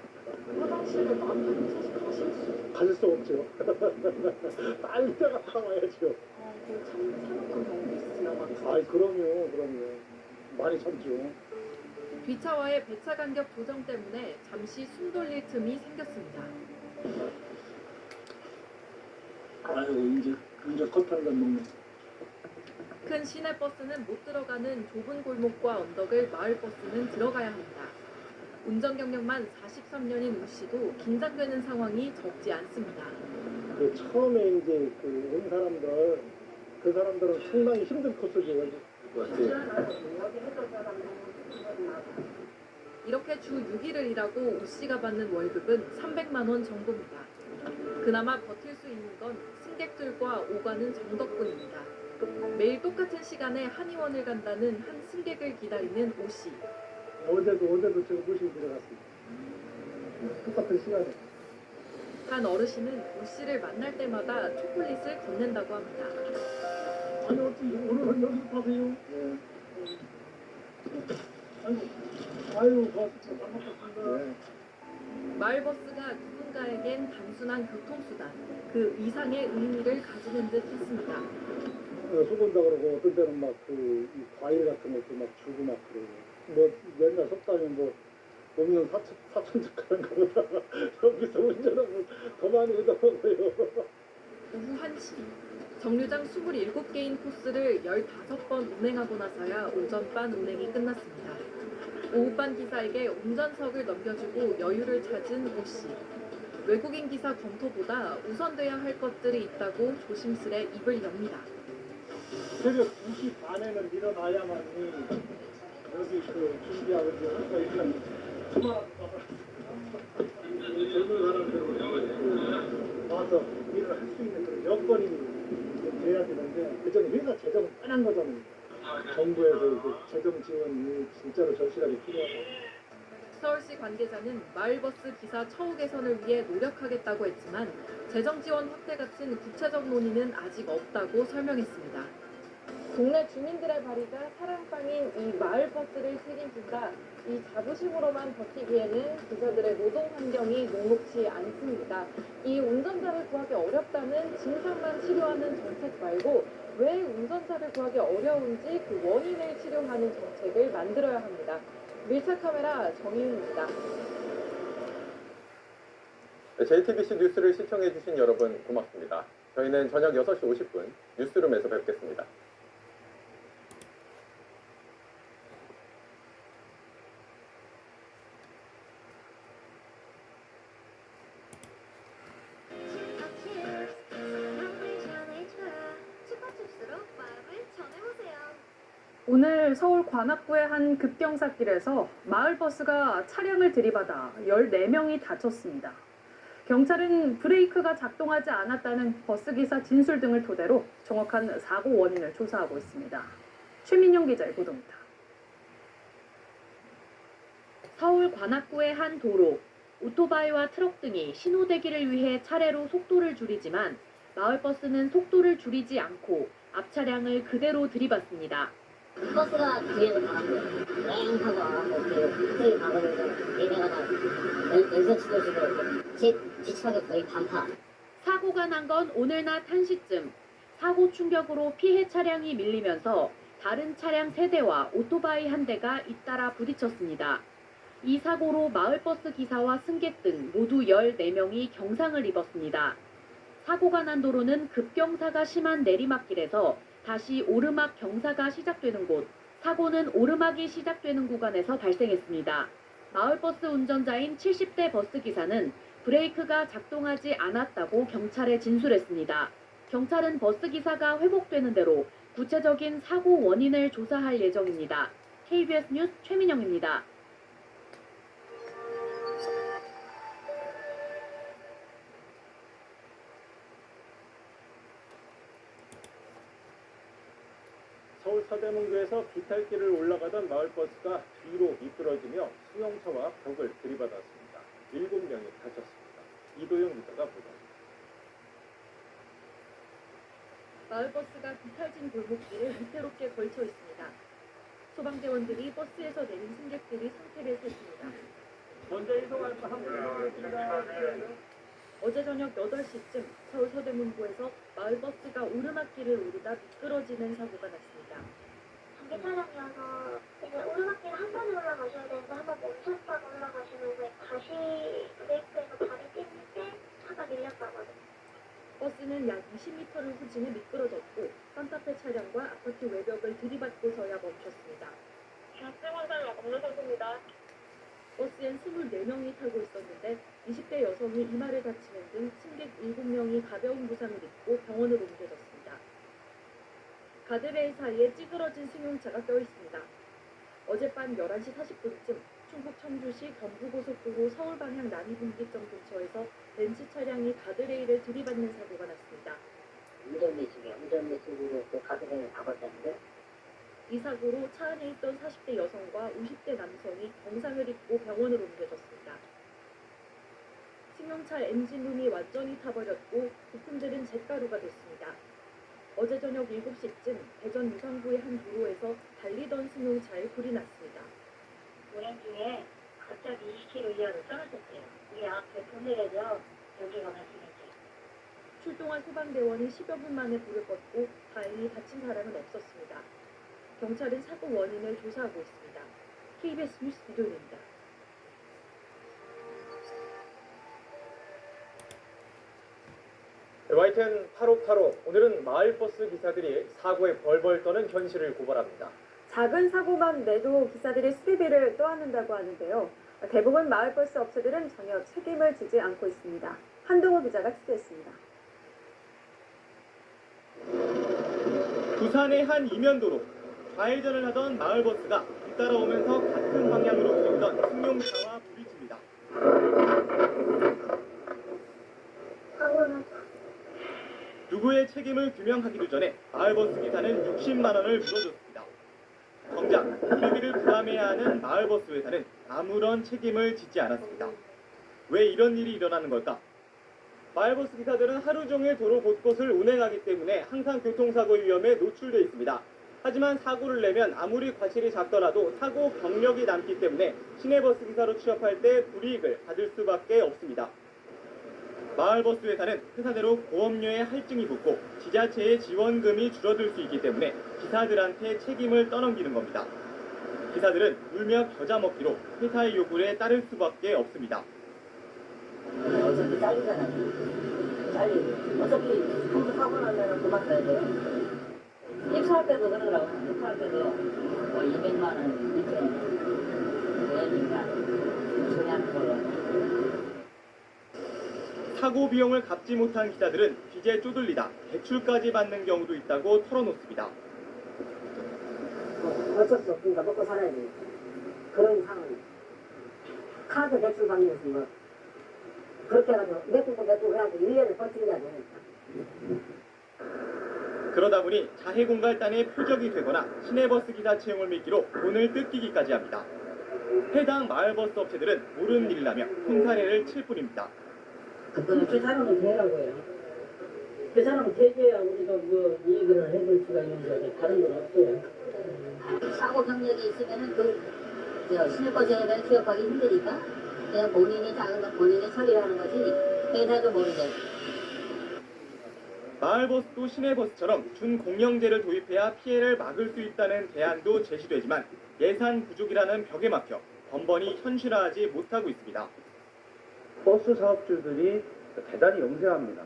화장실을 마음 사실
가실 수 없죠. 빨리 뛰어갔다 와야죠.
참았던 경우도 있으면
아이 그럼요. 많이 참죠.
뒤차와의 배차 간격 조정 때문에 잠시 숨 돌릴 틈이 생겼습니다.
아유 이제 커피를 먹네.
큰 시내버스는 못 들어가는 좁은 골목과 언덕을 마을버스는 들어가야 합니다. 운전 경력만 43년인 우 씨도 긴장되는 상황이 적지 않습니다.
그 처음에 이제 온 사람들 그 사람들은 상당히 힘든 코스죠.
이렇게 주 6일을 일하고 우 씨가 받는 월급은 300만 원 정도입니다. 그나마 버틸 수 있는 건 승객들과 오가는 정덕분입니다. 매일 똑같은 시간에 한의원을 간다는 한 승객을 기다리는 오 씨.
어제도 지금 무심히 들어갔습니다. 똑같은 시간에.
한 어르신은 오 씨를 만날 때마다 초콜릿을 건넨다고 합니다.
아니 어떻게 오늘은 여기 가세요? 네. 아유 잘 먹겠습니다.
마을버스가 누군가에겐 단순한 교통수단, 그 이상의 의미를 가지는 듯 했습니다.
쏘건다 그러고 어떤 때는 막 그 과일 같은 것도 막 주고 막 그러고 뭐 맨날 속담에 뭐 없는 사천적하는 거보다 여기서 운전하면 더 많이 얻어먹어요.
오후 1시, 정류장 27개인 코스를 15번 운행하고 나서야 오전반 운행이 끝났습니다. 오후반 기사에게 운전석을 넘겨주고 여유를 찾은 오 씨. 외국인 기사 검토보다 우선돼야 할 것들이 있다고 조심스레 입을 엽니다.
새벽 2시 반에는 일어나야만이 여기 준비하고 이제 항상 일단 젊은 사람들은 와서 일을 할 수 있는 그런 여건이 돼야 되는데 그전에 회사 재정은 뻔한 거잖아요. 정부에서 이제 재정 지원이 진짜로 절실하게 필요하고.
서울시 관계자는 마을버스 기사 처우 개선을 위해 노력하겠다고 했지만 재정 지원 확대 같은 구체적 논의는 아직 없다고 설명했습니다. 동네 주민들의 발의가 사랑방인 이 마을버스를 책임진다. 이 자부심으로만 버티기에는 기사들의 노동 환경이 녹록지 않습니다. 이 운전자를 구하기 어렵다는 증상만 치료하는 정책 말고 왜 운전자를 구하기 어려운지 그 원인을 치료하는 정책을 만들어야 합니다. 밀착 카메라 정희훈입니다.
JTBC 뉴스를 시청해주신 여러분 고맙습니다. 저희는 저녁 6시 50분 뉴스룸에서 뵙겠습니다.
오늘 서울 관악구의 한 급경사길에서 마을버스가 차량을 들이받아 14명이 다쳤습니다. 경찰은 브레이크가 작동하지 않았다는 버스기사 진술 등을 토대로 정확한 사고 원인을 조사하고 있습니다. 최민영 기자의 보도입니다.
서울 관악구의 한 도로, 오토바이와 트럭 등이 신호대기를 위해 차례로 속도를 줄이지만 마을버스는 속도를 줄이지 않고 앞 차량을 그대로 들이받습니다.
버스가 뒤에서 가는데 땡 하고 와갖고 갑자기 박으면서 얘네가 다 연쇄치도식으로 제 뒷차가 거의 반파.
사고가 난 건 오늘 낮 1시쯤. 사고 충격으로 피해 차량이 밀리면서 다른 차량 3대와 오토바이 1대가 잇따라 부딪혔습니다. 이 사고로 마을버스 기사와 승객 등 모두 14명이 경상을 입었습니다. 사고가 난 도로는 급경사가 심한 내리막길에서 다시 오르막 경사가 시작되는 곳, 사고는 오르막이 시작되는 구간에서 발생했습니다. 마을버스 운전자인 70대 버스 기사는 브레이크가 작동하지 않았다고 경찰에 진술했습니다. 경찰은 버스 기사가 회복되는 대로 구체적인 사고 원인을 조사할 예정입니다. KBS 뉴스 최민영입니다.
서울 서대문구에서 비탈길을 올라가던 마을버스가 뒤로 미끄러지며 승용차와 벽을 들이받았습니다. 7명이 다쳤습니다. 이도영 기자가 보도합니다.
마을버스가 비탈진 골목길을 위태롭게 걸쳐 있습니다. 소방대원들이 버스에서 내린 승객들이 상태를 살핍니다.
먼저 이동할 한 분입니다.
어제 저녁 8시쯤 서울 서대문구에서 마을버스가 오르막길을 오르다 미끄러지는 사고가 났습니다.
전기 차량이어서 이제 오르막길 한 번에 올라가셔야 되는데 한 번 멈췄다가 올라가시면서 다시 브레이크에서 발이 뗐는데 차가 밀렸다고 하더라고요.
버스는 약 20m를 후진해 미끄러졌고 산타페 차량과 아파트 외벽을 들이받고서야 멈췄습니다.
중증환자가 없는 상태입니다.
버스엔 24명이 타고 있었는데 20대 여성이 이마를 다치는 등 승객 7명이 가벼운 부상을 입고 병원으로 옮겨졌습니다. 가드레일 사이에 찌그러진 승용차가 껴 있습니다. 어젯밤 11시 40분쯤 충북 청주시 경부고속도로 서울 방향 난이분기점 근처에서 벤츠 차량이 가드레일을 들이받는 사고가 났습니다.
운전미숙으로 그 가드레일 박았다는데?
이 사고로 차 안에 있던 40대 여성과 50대 남성이 경상을 입고 병원으로 옮겨졌습니다. 승용차 엔진룸이 완전히 타버렸고 부품들은 잿가루가 됐습니다. 어제 저녁 7시쯤 대전 유성구의 한 도로에서 달리던 승용차에 불이 났습니다.
운행 중에 갑자기 20km 이하로 떨어졌대요. 이 앞에 분해라서 여기가 막히겠지.
출동한 소방대원이 10여 분 만에 불을 껐고 다행히 다친 사람은 없었습니다. 경찰은 사고 원인을 조사하고 있습니다. KBS 뉴스 이도현입니다.
YTN 8585 오늘은 마을버스 기사들이 사고에 벌벌 떠는 현실을 고발합니다.
작은 사고만 내도 기사들이 수리비를 떠안는다고 하는데요. 대부분 마을버스 업체들은 전혀 책임을 지지 않고 있습니다. 한동호 기자가 취재했습니다.
부산의 한 이면도로 좌회전을 하던 마을버스가 뒤따라오면서 같은 방향으로 달리던 승용차와 부딪힙니다. 누구의 책임을 규명하기도 전에 마을버스 기사는 60만 원을 물어줬습니다. 정작 수리비를 부담해야 하는 마을버스 회사는 아무런 책임을 짓지 않았습니다. 왜 이런 일이 일어나는 걸까? 마을버스 기사들은 하루 종일 도로 곳곳을 운행하기 때문에 항상 교통사고의 위험에 노출돼 있습니다. 하지만 사고를 내면 아무리 과실이 작더라도 사고 경력이 남기 때문에 시내버스 기사로 취업할 때 불이익을 받을 수밖에 없습니다. 마을버스 회사는 회사대로 보험료에 할증이 붙고 지자체의 지원금이 줄어들 수 있기 때문에 기사들한테 책임을 떠넘기는 겁니다. 기사들은 울며 겨자 먹기로 회사의 요구에 따를 수밖에 없습니다.
어차피 잘리잖아요. 잘리고. 어차피 한번 사고 나면 그만둬야 돼요. 입사할 때도 그러더라고. 입사할 때도 뭐 200만 원 이렇게 내니까 그냥 걸로.
사고 비용을 갚지 못한 기사들은 빚에 쪼들리다 대출까지 받는 경우도 있다고 털어놓습니다.
어쩔 수 없으니까 먹고 살아야 되니까. 그런 상황. 카드 대출 받는 것은 뭐 그렇게 해가지고 메꾸고 해가지고 1년을 버티려야 되니까.
그러다 보니 자해공갈단의 표적이 되거나 시내버스 기사 채용을 미끼로 돈을 뜯기기까지 합니다. 해당 마을버스 업체들은 모르는 일이라며 손사래를 칠 뿐입니다.
그거는 회사로는 되라고요. 회사로는 대줘야 우리가 뭐 이익을 해볼 수가 있는 거지. 다른 건 없어요. 사고 경력이 있으면은 시내버스에는 취업하기 힘드니까 그냥 본인이 작은 건 본인이 처리하는 거지. 회사도 모르죠.
마을버스도 시내버스처럼 준공영제를 도입해야 피해를 막을 수 있다는 대안도 제시되지만 예산 부족이라는 벽에 막혀 번번이 현실화하지 못하고 있습니다.
버스 사업주들이 대단히 영세합니다.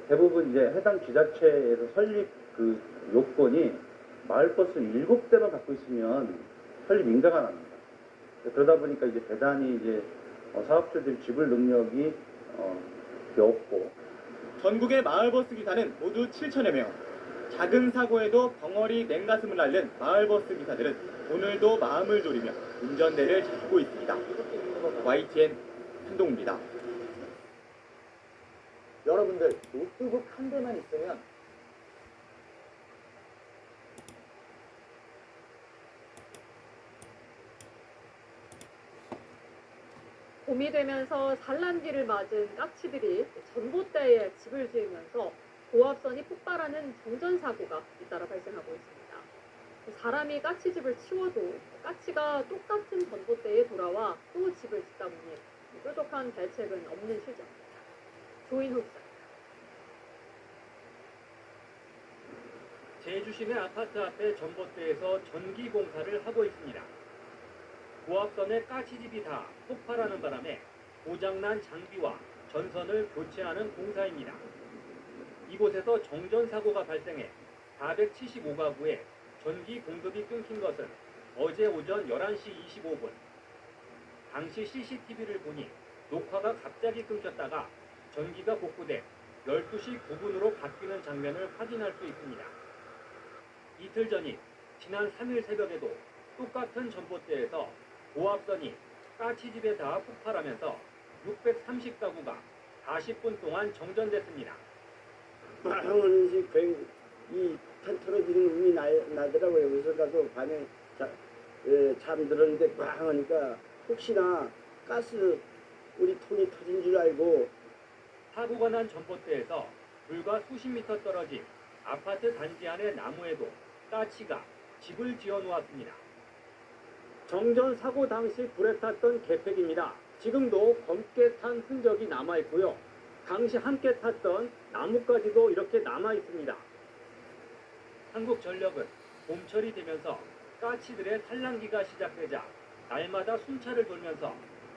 대부분 이제 해당 지자체에서 설립 그 요건이 마을버스 7대만 갖고 있으면 설립 인가가 납니다. 그러다 보니까 이제 대단히 이제 사업주들이 지불 능력이 없고
전국의 마을버스 기사는 모두 7천여 명. 작은 사고에도 벙어리 냉가슴을 앓는 마을버스 기사들은 오늘도 마음을 졸이며 운전대를 잡고 있습니다. YTN 한동우입니다.
여러분들 노트북 한 대만 있으면
봄이 되면서 산란기를 맞은 까치들이 전봇대에 집을 지으면서 고압선이 폭발하는 정전사고가 잇따라 발생하고 있습니다. 사람이 까치집을 치워도 까치가 똑같은 전봇대에 돌아와 또 집을 짓다 보니 뾰족한 대책은 없는 실정입니다. 조인호 기자입니다.
제주 시내 아파트 앞에 전봇대에서 전기 공사를 하고 있습니다. 고압선에 까치집이 다 폭발하는 바람에 고장난 장비와 전선을 교체하는 공사입니다. 이곳에서 정전사고가 발생해 475가구에 전기 공급이 끊긴 것은 어제 오전 11시 25분. 당시 CCTV를 보니 녹화가 갑자기 끊겼다가 전기가 복구돼 12시 9분으로 바뀌는 장면을 확인할 수 있습니다. 이틀 전인 지난 3일 새벽에도 똑같은 전봇대에서 고압선이 까치집에 닿아 폭발하면서 630가구가 40분 동안 정전됐습니다.
하면서 이 터러지는 음이 나더라고요. 그래서 가서 밤에 잠들었는데 꽝 하니까 혹시나 가스 우리 통이 터진 줄 알고.
사고가 난 전봇대에서 불과 수십 미터 떨어진 아파트 단지 안의 나무에도 까치가 집을 지어 놓았습니다. 정전 사고 당시 불에 탔던 계팩입니다. 지금도 검게 탄 흔적이 남아 있고요. 당시 함께 탔던 나뭇가지도 이렇게 남아 있습니다. 한국전력은 봄철이 되면서 까치들의 산란기가 시작되자 날마다 순찰을 돌면서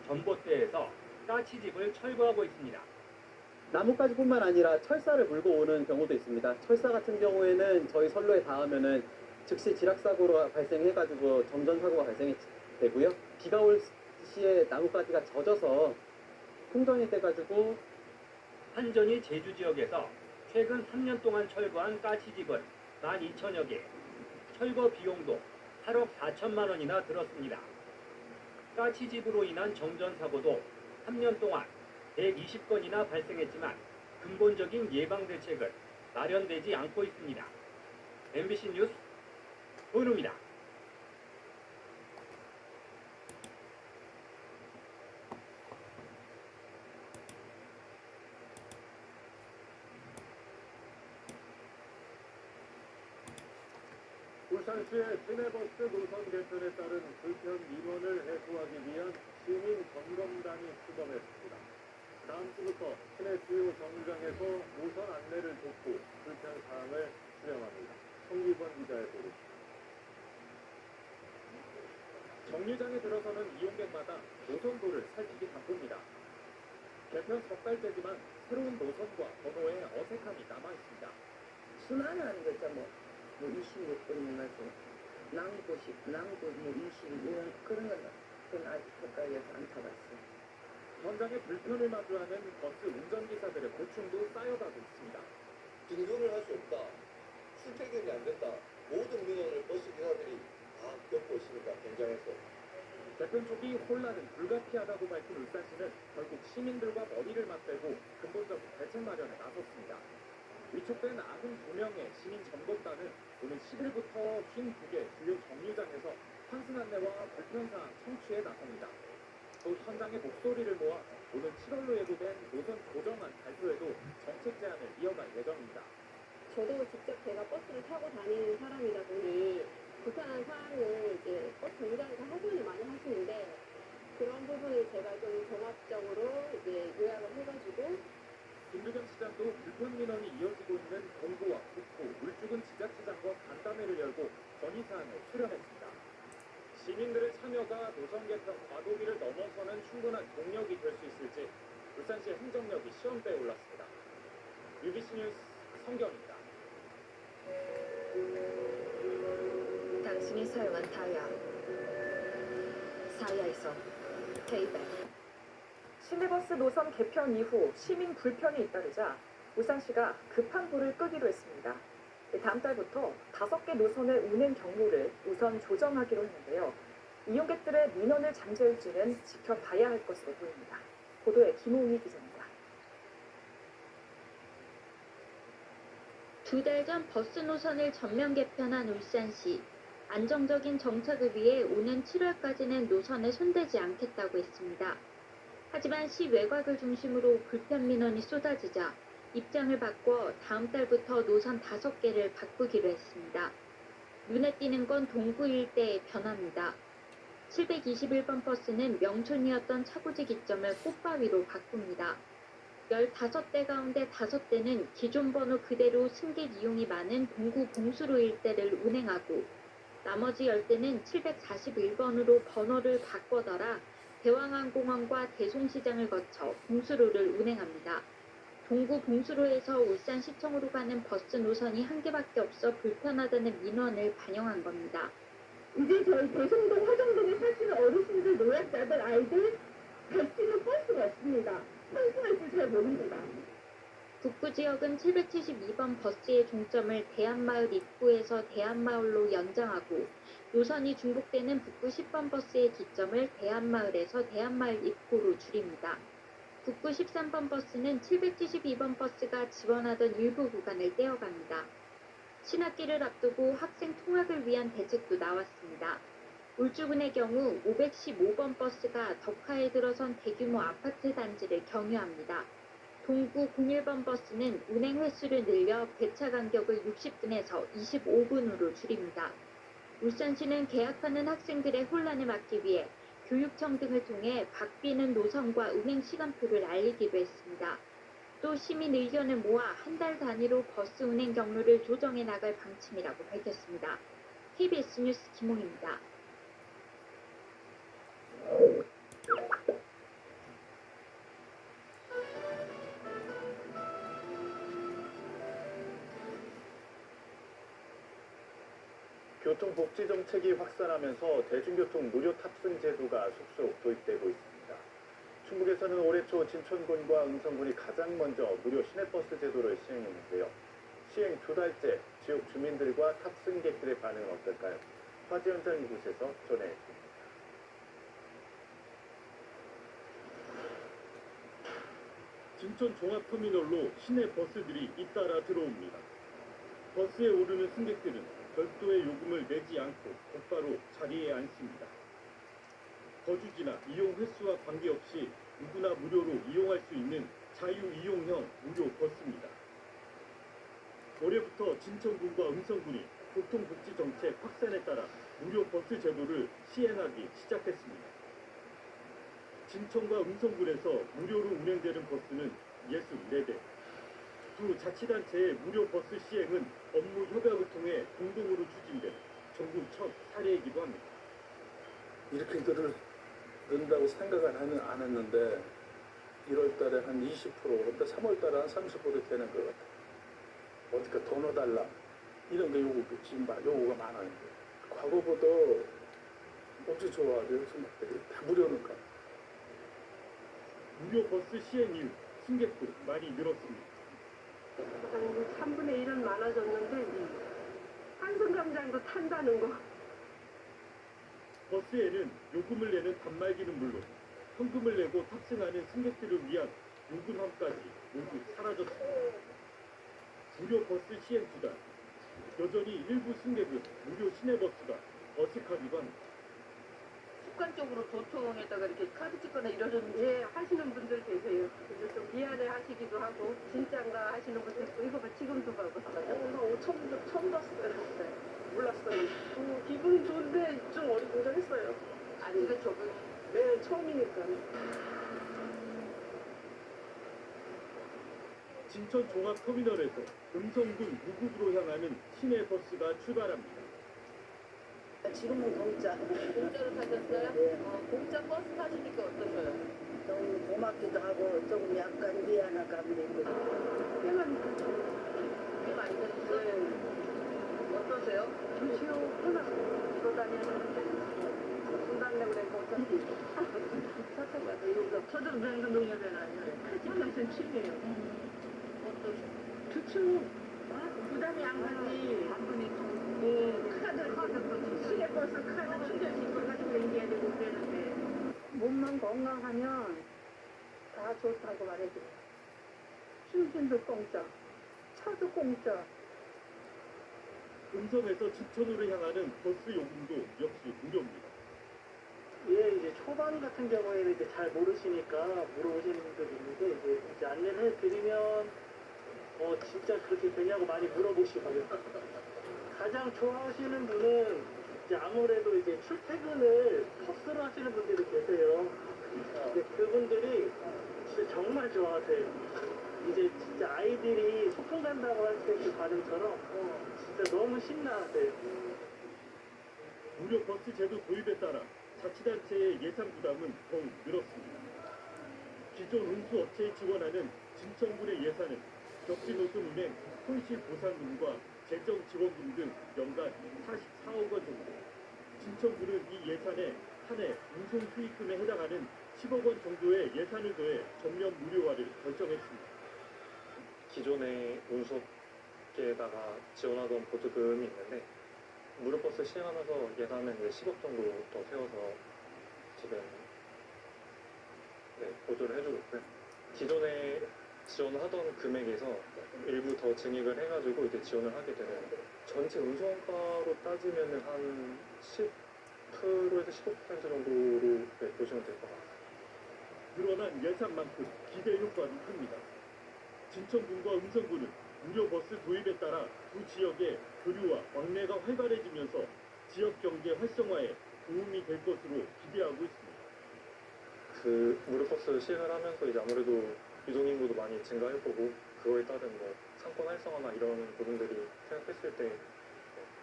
전봇대에서 까치집을 철거하고 있습니다.
나뭇가지뿐만 아니라 철사를 물고 오는 경우도 있습니다. 철사 같은 경우에는 저희 선로에 닿으면은 즉시 지락사고가 발생해가지고 정전사고가 발생되고요. 비가 올 시에 나뭇가지가 젖어서 풍전이 돼가지고
한전이 제주 지역에서 최근 3년 동안 철거한 까치집은 12,000여 개, 철거 비용도 8억 4천만 원이나 들었습니다. 까치집으로 인한 정전사고도 3년 동안 120건이나 발생했지만 근본적인 예방 대책은 마련되지 않고 있습니다. MBC 뉴스 조인호입니다.
울산시의 시내버스 노선 개편에 따른 불편 민원을 해소하기 위한 시민 점검단이 출범했습니다. 다음 주부터 시내 주요 정류장에서 노선 안내를 돕고 불편 사항을 수령합니다. 성기권 기자의 보도입니다. 정류장에 들어서는 이용객마다 노선도를 살피기 바쁩니다. 개편 석 달째지만 새로운 노선과 번호에 어색함이 남아 있습니다.
순환하는 거 있잖아. 뭐 26분이면 나죠. 남구 뭐 22년 그런 건 그건 아직 가까이에서 안 타봤어요.
현장의 불편을 마주하는 버스 운전기사들의 고충도 쌓여가고 있습니다.
등록을 할 수 없다. 출퇴근이 안 된다. 모든 민원을 버스 기사들이 다 겪고 있으니까 현장에서.
개편 초기 혼란은 불가피하다고 밝힌 울산시는 결국 시민들과 머리를 맞대고 근본적인 대책 마련에 나섰습니다. 위촉된 92명의 시민 점검단은 오늘 10일부터 52개 주요 정류장에서 환승 안내와 불편사항 청취에 나섭니다. 또 현장의 목소리를 모아 오는 7월로 예고된 노선 조정안 발표에도 정책 제안을 이어갈 예정입니다.
저도 직접 제가 버스를 타고 다니는 사람이다 보니 불편한 사항을 이제 버스 정류장에서 확인을 많이 하시는데 그런 부분을 제가 좀 종합적으로 이제 요약을 해가지고
김두경 시장도 불편 민원이 이어지고 있는 동구와 북구, 울주군 지자체장과 간담회를 열고 건의사항을 수렴했습니다. 시민들의 참여가 노선 개편 과도기를 넘어서는 충분한 동력이 될 수 있을지 울산시 행정력이 시험대에 올랐습니다. UBC 뉴스 성경입니다.
당신이 사용한 타이어
saya payback. 시내버스 노선 개편 이후 시민 불편이 잇따르자 울산시가 급한 불을 끄기로 했습니다. 다음 달부터 5개 노선의 운행 경로를 우선 조정하기로 했는데요. 이용객들의 민원을 잠재울지는 지켜봐야 할 것으로 보입니다. 보도에 김홍희 기자입니다.
2달 전 버스 노선을 전면 개편한 울산시. 안정적인 정착을 위해 오는 7월까지는 노선에 손대지 않겠다고 했습니다. 하지만 시 외곽을 중심으로 불편 민원이 쏟아지자 입장을 바꿔 다음 달부터 노선 5개를 바꾸기로 했습니다. 눈에 띄는 건 동구 일대의 변화입니다. 721번 버스는 명촌이었던 차고지 기점을 꽃바위로 바꿉니다. 15대 가운데 5대는 기존 번호 그대로 승객 이용이 많은 동구 봉수로 일대를 운행하고 나머지 10대는 741번으로 번호를 바꿔더라 대왕항공원과 대송시장을 거쳐 봉수로를 운행합니다. 동구 봉수로에서 울산시청으로 가는 버스 노선이 한 개밖에 없어 불편하다는 민원을 반영한 겁니다.
이제 저희 대성동, 화정동에 사시는 어르신들, 노약자들, 아이들 갈 수 있는 버스가 없습니다. 환승할 줄 잘 모릅니다.
북구 지역은 772번 버스의 종점을 대한마을 입구에서 대한마을로 연장하고 노선이 중복되는 북구 10번 버스의 기점을 대한마을에서 대한마을 입구로 줄입니다. 북구 13번 버스는 772번 버스가 지원하던 일부 구간을 떼어갑니다. 신학기를 앞두고 학생 통학을 위한 대책도 나왔습니다. 울주군의 경우 515번 버스가 덕화에 들어선 대규모 아파트 단지를 경유합니다. 동구 01번 버스는 운행 횟수를 늘려 배차 간격을 60분에서 25분으로 줄입니다. 울산시는 개학하는 학생들의 혼란을 막기 위해 교육청 등을 통해 바뀌는 노선과 운행 시간표를 알리기도 했습니다. 또 시민 의견을 모아 한 달 단위로 버스 운행 경로를 조정해 나갈 방침이라고 밝혔습니다. KBS 뉴스 김홍입니다.
교통복지정책이 확산하면서 대중교통 무료 탑승 제도가 속속 도입되고 있습니다. 충북에서는 올해 초 진천군과 음성군이 가장 먼저 무료 시내버스 제도를 시행했는데요. 시행 2달째 지역 주민들과 탑승객들의 반응은 어떨까요? 화재 현장 이곳에서 전해드립니다. 진천 종합터미널로 시내 버스들이 잇따라 들어옵니다. 버스에 오르는 승객들은 별도의 요금을 내지 않고 곧바로 자리에 앉습니다. 거주지나 이용 횟수와 관계없이 누구나 무료로 이용할 수 있는 자유이용형 무료 버스입니다. 올해부터 진천군과 음성군이 교통복지정책 확산에 따라 무료 버스 제도를 시행하기 시작했습니다. 진천과 음성군에서 무료로 운행되는 버스는 64대. 두 자치단체의 무료 버스 시행은 업무 협약을 통해 공동으로 추진된 전국 첫 사례이기도 합니다.
이렇게 는다고 생각은 안 했는데 1월 달에 한 20%, 근데 3월 달에 한 30% 되는 것 같아요. 어떻게 더 넣어달라 이런 게 지금 요구가 많아요. 과거보다 어찌 좋아하죠? 승객들이 다 무료니까.
무료 버스 시행 이후 승객도 많이 늘었습니다.
한 3분의 1은 많아졌는데 한승감장도 탄다는 거.
버스에는 요금을 내는 단말기는 물론 현금을 내고 탑승하는 승객들을 위한 요금함까지 모두 사라졌습니다. 무료 버스 시행 2달. 여전히 일부 승객은 무료 시내버스가 어색하기도 합니다.
습관적으로 도청에다가 이렇게 카드 찍거나 이러는 예 하시는 분들 계세요. 그래서 좀 미안해 하시기도 하고 진짠가 하시는 분들 있고 이거 봐 지금도 봐봤어요. 처음 봤어요. 몰랐어요. 기분이 좋은데 좀 어리둥절했어요. 아니 이거 적응. 네 처음이니까.
진천 종합터미널에서 음성군 무급으로 향하는 시내버스가 출발합니다.
지금은 공짜. 공짜로 타셨어요? 네. 공짜 버스 타시니까 어떠셔요? 너무 고맙기도 하고 조금 약간 미안한 감도 있고. 꽤 많이 타셨어요? 네. 어떠세요? 좋지요. 편하고 걸어 다니는데 분당 내고 초등생도 농협에 나요. 하나씩 취해요. 주충 부담이 안 가지. 카드 시내버스 카드 충전 신고 가지고 다녀야 되고 그러는데 몸만 건강하면 다 좋다고 말해줘요. 출근도 공짜, 차도 공짜.
음성에서 주천으로 향하는 버스 요금도 역시 무료입니다.
예, 이제 초반 같은 경우에는 이제 잘 모르시니까 물어보시는 분들이 있는데 이제 안내를 해드리면 진짜 그렇게 되냐고 많이 물어보시고요. 가장 좋아하시는 분은 이제 아무래도 이제 출퇴근을 버스로 하시는 분들이 계세요. 근데 그분들이 진짜 정말 좋아하세요. 이제 진짜 아이들이 소풍 간다고 할 때 그 반응처럼 진짜 너무 신나하세요.
무료 버스 제도 도입에 따라 자치단체의 예산 부담은 더욱 늘었습니다. 기존 운수업체에 지원하는 진천군의 예산은 격지노선운행 손실보상금과 재정지원금 등 연간 44억 원 정도. 진천군은 이 예산에 한 해 운송 수익금에 해당하는 10억 원 정도의 예산을 더해 전면 무료화를 결정했습니다.
기존의 운수업계에다가 지원하던 보조금이 있는데 무료버스 시행하면서 예산은 이제 10억 정도 더 세워서 지금 보조를 해주고 있고요. 기존에 지원하던 금액에서 일부 더 증액을 해가지고 이제 지원을 하게 되는 전체 운송가로 따지면은 한 10%에서 15% 정도로 보시면 될 것 같아요.
늘어난 예산만큼 기대 효과는 큽니다. 진천군과 음성군은 무료 버스 도입에 따라 두 지역의 교류와 왕래가 활발해지면서 지역 경제 활성화에 도움이 될 것으로 기대하고 있습니다.
그 무료버스 시행을 하면서 이제 아무래도 유동인구도 많이 증가해보고 그거에 따른 뭐 상권 활성화나 이런 부분들이 생각했을 때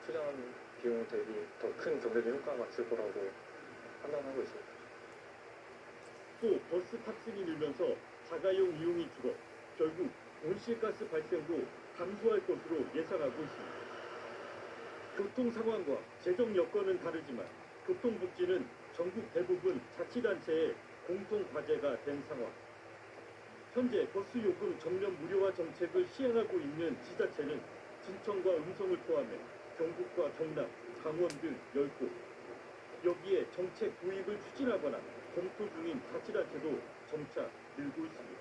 투자한 비용 대비 더 큰 경제적 효과가 있을 거라고 판단하고 있습니다.
또 버스 탑승이 늘면서 자가용 이용이 줄어 결국 온실가스 발생도 감소할 것으로 예상하고 있습니다. 교통 상황과 재정 여건은 다르지만 교통복지는 전국 대부분 자치단체의 공통 과제가 된 상황. 현재 버스 요금 전면 무료화 정책을 시행하고 있는 지자체는 진천과 음성을 포함해 경북과 경남, 강원 등 10곳. 여기에 정책 도입을 추진하거나 검토 중인 자치단체도 점차 늘고 있습니다.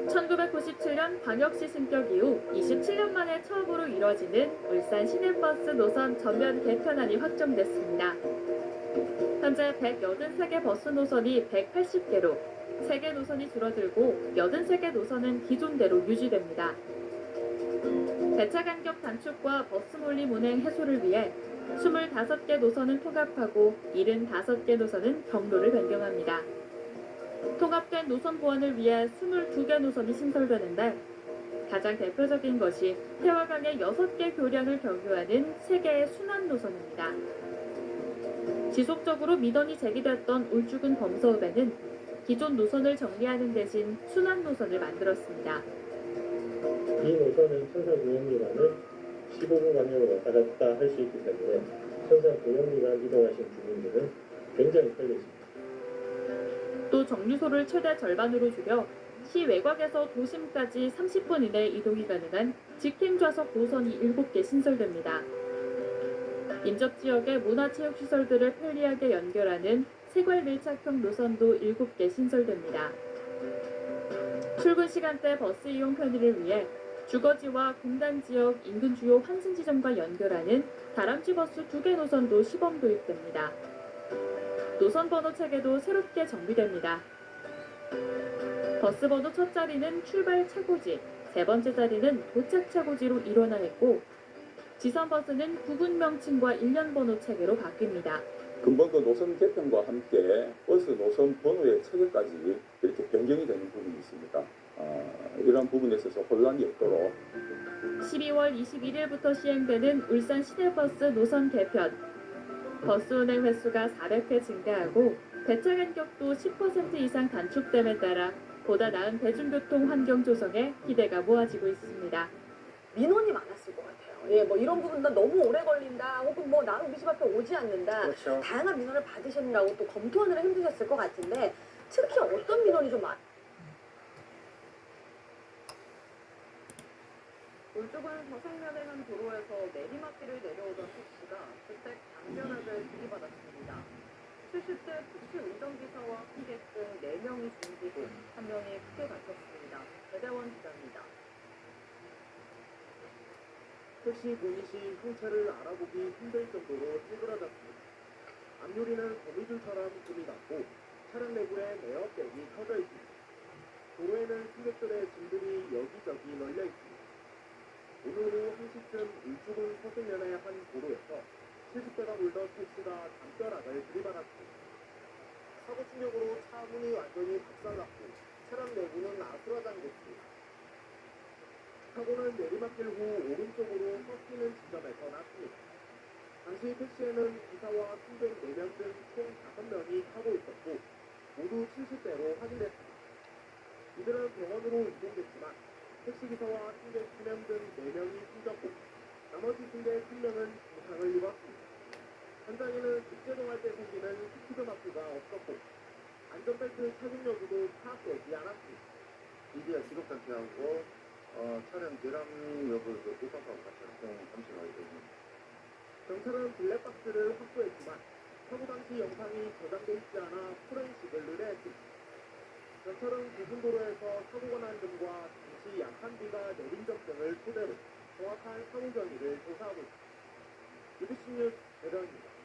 (1997년) 광역시 승격 이후 27년 만에 처음으로 이뤄지는 울산 시내버스 노선 전면 개편안이 확정됐습니다. 현재 183개 버스 노선이 180개로 3개 노선이 줄어들고 83개 노선은 기존대로 유지됩니다. 배차 간격 단축과 버스 몰림 운행 해소를 위해 25개 노선은 통합하고 75개 노선은 경로를 변경합니다. 통합된 노선 보완을 위해 22개 노선이 신설되는데 가장 대표적인 것이 태화강의 6개 교량을 경유하는 3개의 순환 노선입니다. 지속적으로 민원이 제기됐던 울주군 범서읍에는 기존 노선을 정리하는 대신 순환 노선을 만들었습니다.
이 노선은 천산 고영리간을 15분 간격으로 왔다 갔다 할 수 있기 때문에 천산 고영리간 이동하신 주민들은 굉장히 편리했습니다.
또 정류소를 최대 절반으로 줄여 시 외곽에서 도심까지 30분 이내 이동이 가능한 직행 좌석 노선이 7개 신설됩니다. 인접 지역의 문화체육시설들을 편리하게 연결하는 세괄 밀착형 노선도 7개 신설됩니다. 출근 시간대 버스 이용 편의를 위해 주거지와 공단 지역 인근 주요 환승 지점과 연결하는 다람쥐 버스 2개 노선도 시범 도입됩니다. 노선 번호 체계도 새롭게 정비됩니다. 버스 번호 첫 자리는 출발 차고지, 세 번째 자리는 도착 차고지로 일원화했고 지선 버스는 구군 명칭과 일련 번호 체계로 바뀝니다.
금방 그 노선 개편과 함께 버스 노선 번호의 체계까지 이렇게 변경이 되는 부분이 있습니다. 이러한 부분에 있어서 혼란이 없도록
12월 21일부터 시행되는 울산 시내버스 노선 개편. 버스 운행 횟수가 400회 증가하고 배차 간격도 10% 이상 단축됨에 따라 보다 나은 대중교통 환경 조성에 기대가 모아지고 있습니다.
민원이 많았을 것 같아요. 예, 뭐 이런 부분도 너무 오래 걸린다, 혹은 뭐 나는 우리 집 앞에 오지 않는다.
그렇죠.
다양한 민원을 받으셨느라고 또 검토하느라 힘드셨을 것 같은데 특히 어떤 민원이 좀
울주군 서생면의 한 도로에서 내리막길을 내려오던 택시가 그때 강변하게 들이받았습니다. 70대 택시 운전기사와 승객 등 4명이 숨지고 1명이 크게 다쳤습니다. 배대원 기자입니다.
택시 공유 시 형체를 알아보기 힘들 정도로 찌그러졌습니다. 앞유리는 거미줄처럼 금이 났고 차량 내부에 에어백이 터져 있습니다. 도로에는 승객들의 짐들이 여기저기 널려 있습니다. 오늘 오후 1시쯤 울주군 서승면의 한 도로에서 70대가 몰던 택시가 담벼락을 들이받았습니다. 사고 충격으로 차 문이 완전히 박살났고 차량 내부는 아수라장됐습니다. 사고는 내리막길 후 오른쪽으로 꺾이는 지점에서 났습니다. 당시 택시에는 기사와 승객 4명 등 총 5명이 타고 있었고 모두 70대로 확인됐습니다. 이들은 병원으로 이동됐지만 택시기사와 승객 2명 등 4명이 숨졌고 나머지 승객 1명은 부상을 입었습니다. 현장에는 급제동할 때 생기는 스피드 마크가 없었고 안전벨트 착용 여부도 파악되지 않았습니다.
이디야 기록 단체하고 차량 결함 여부를 조사하고 같이 감시하고 있습니다.
경찰은 블랙박스를 확보했지만 사고 당시 영상이 저장돼 있지 않아 포렌식을 의뢰했습니다. 경찰은 부분 도로에서 사고가 난 점과 당시 약한 비가 내린 점 등을 토대로 정확한 사고 경위를 조사하고 있습니다. UBC 뉴스 배정입니다.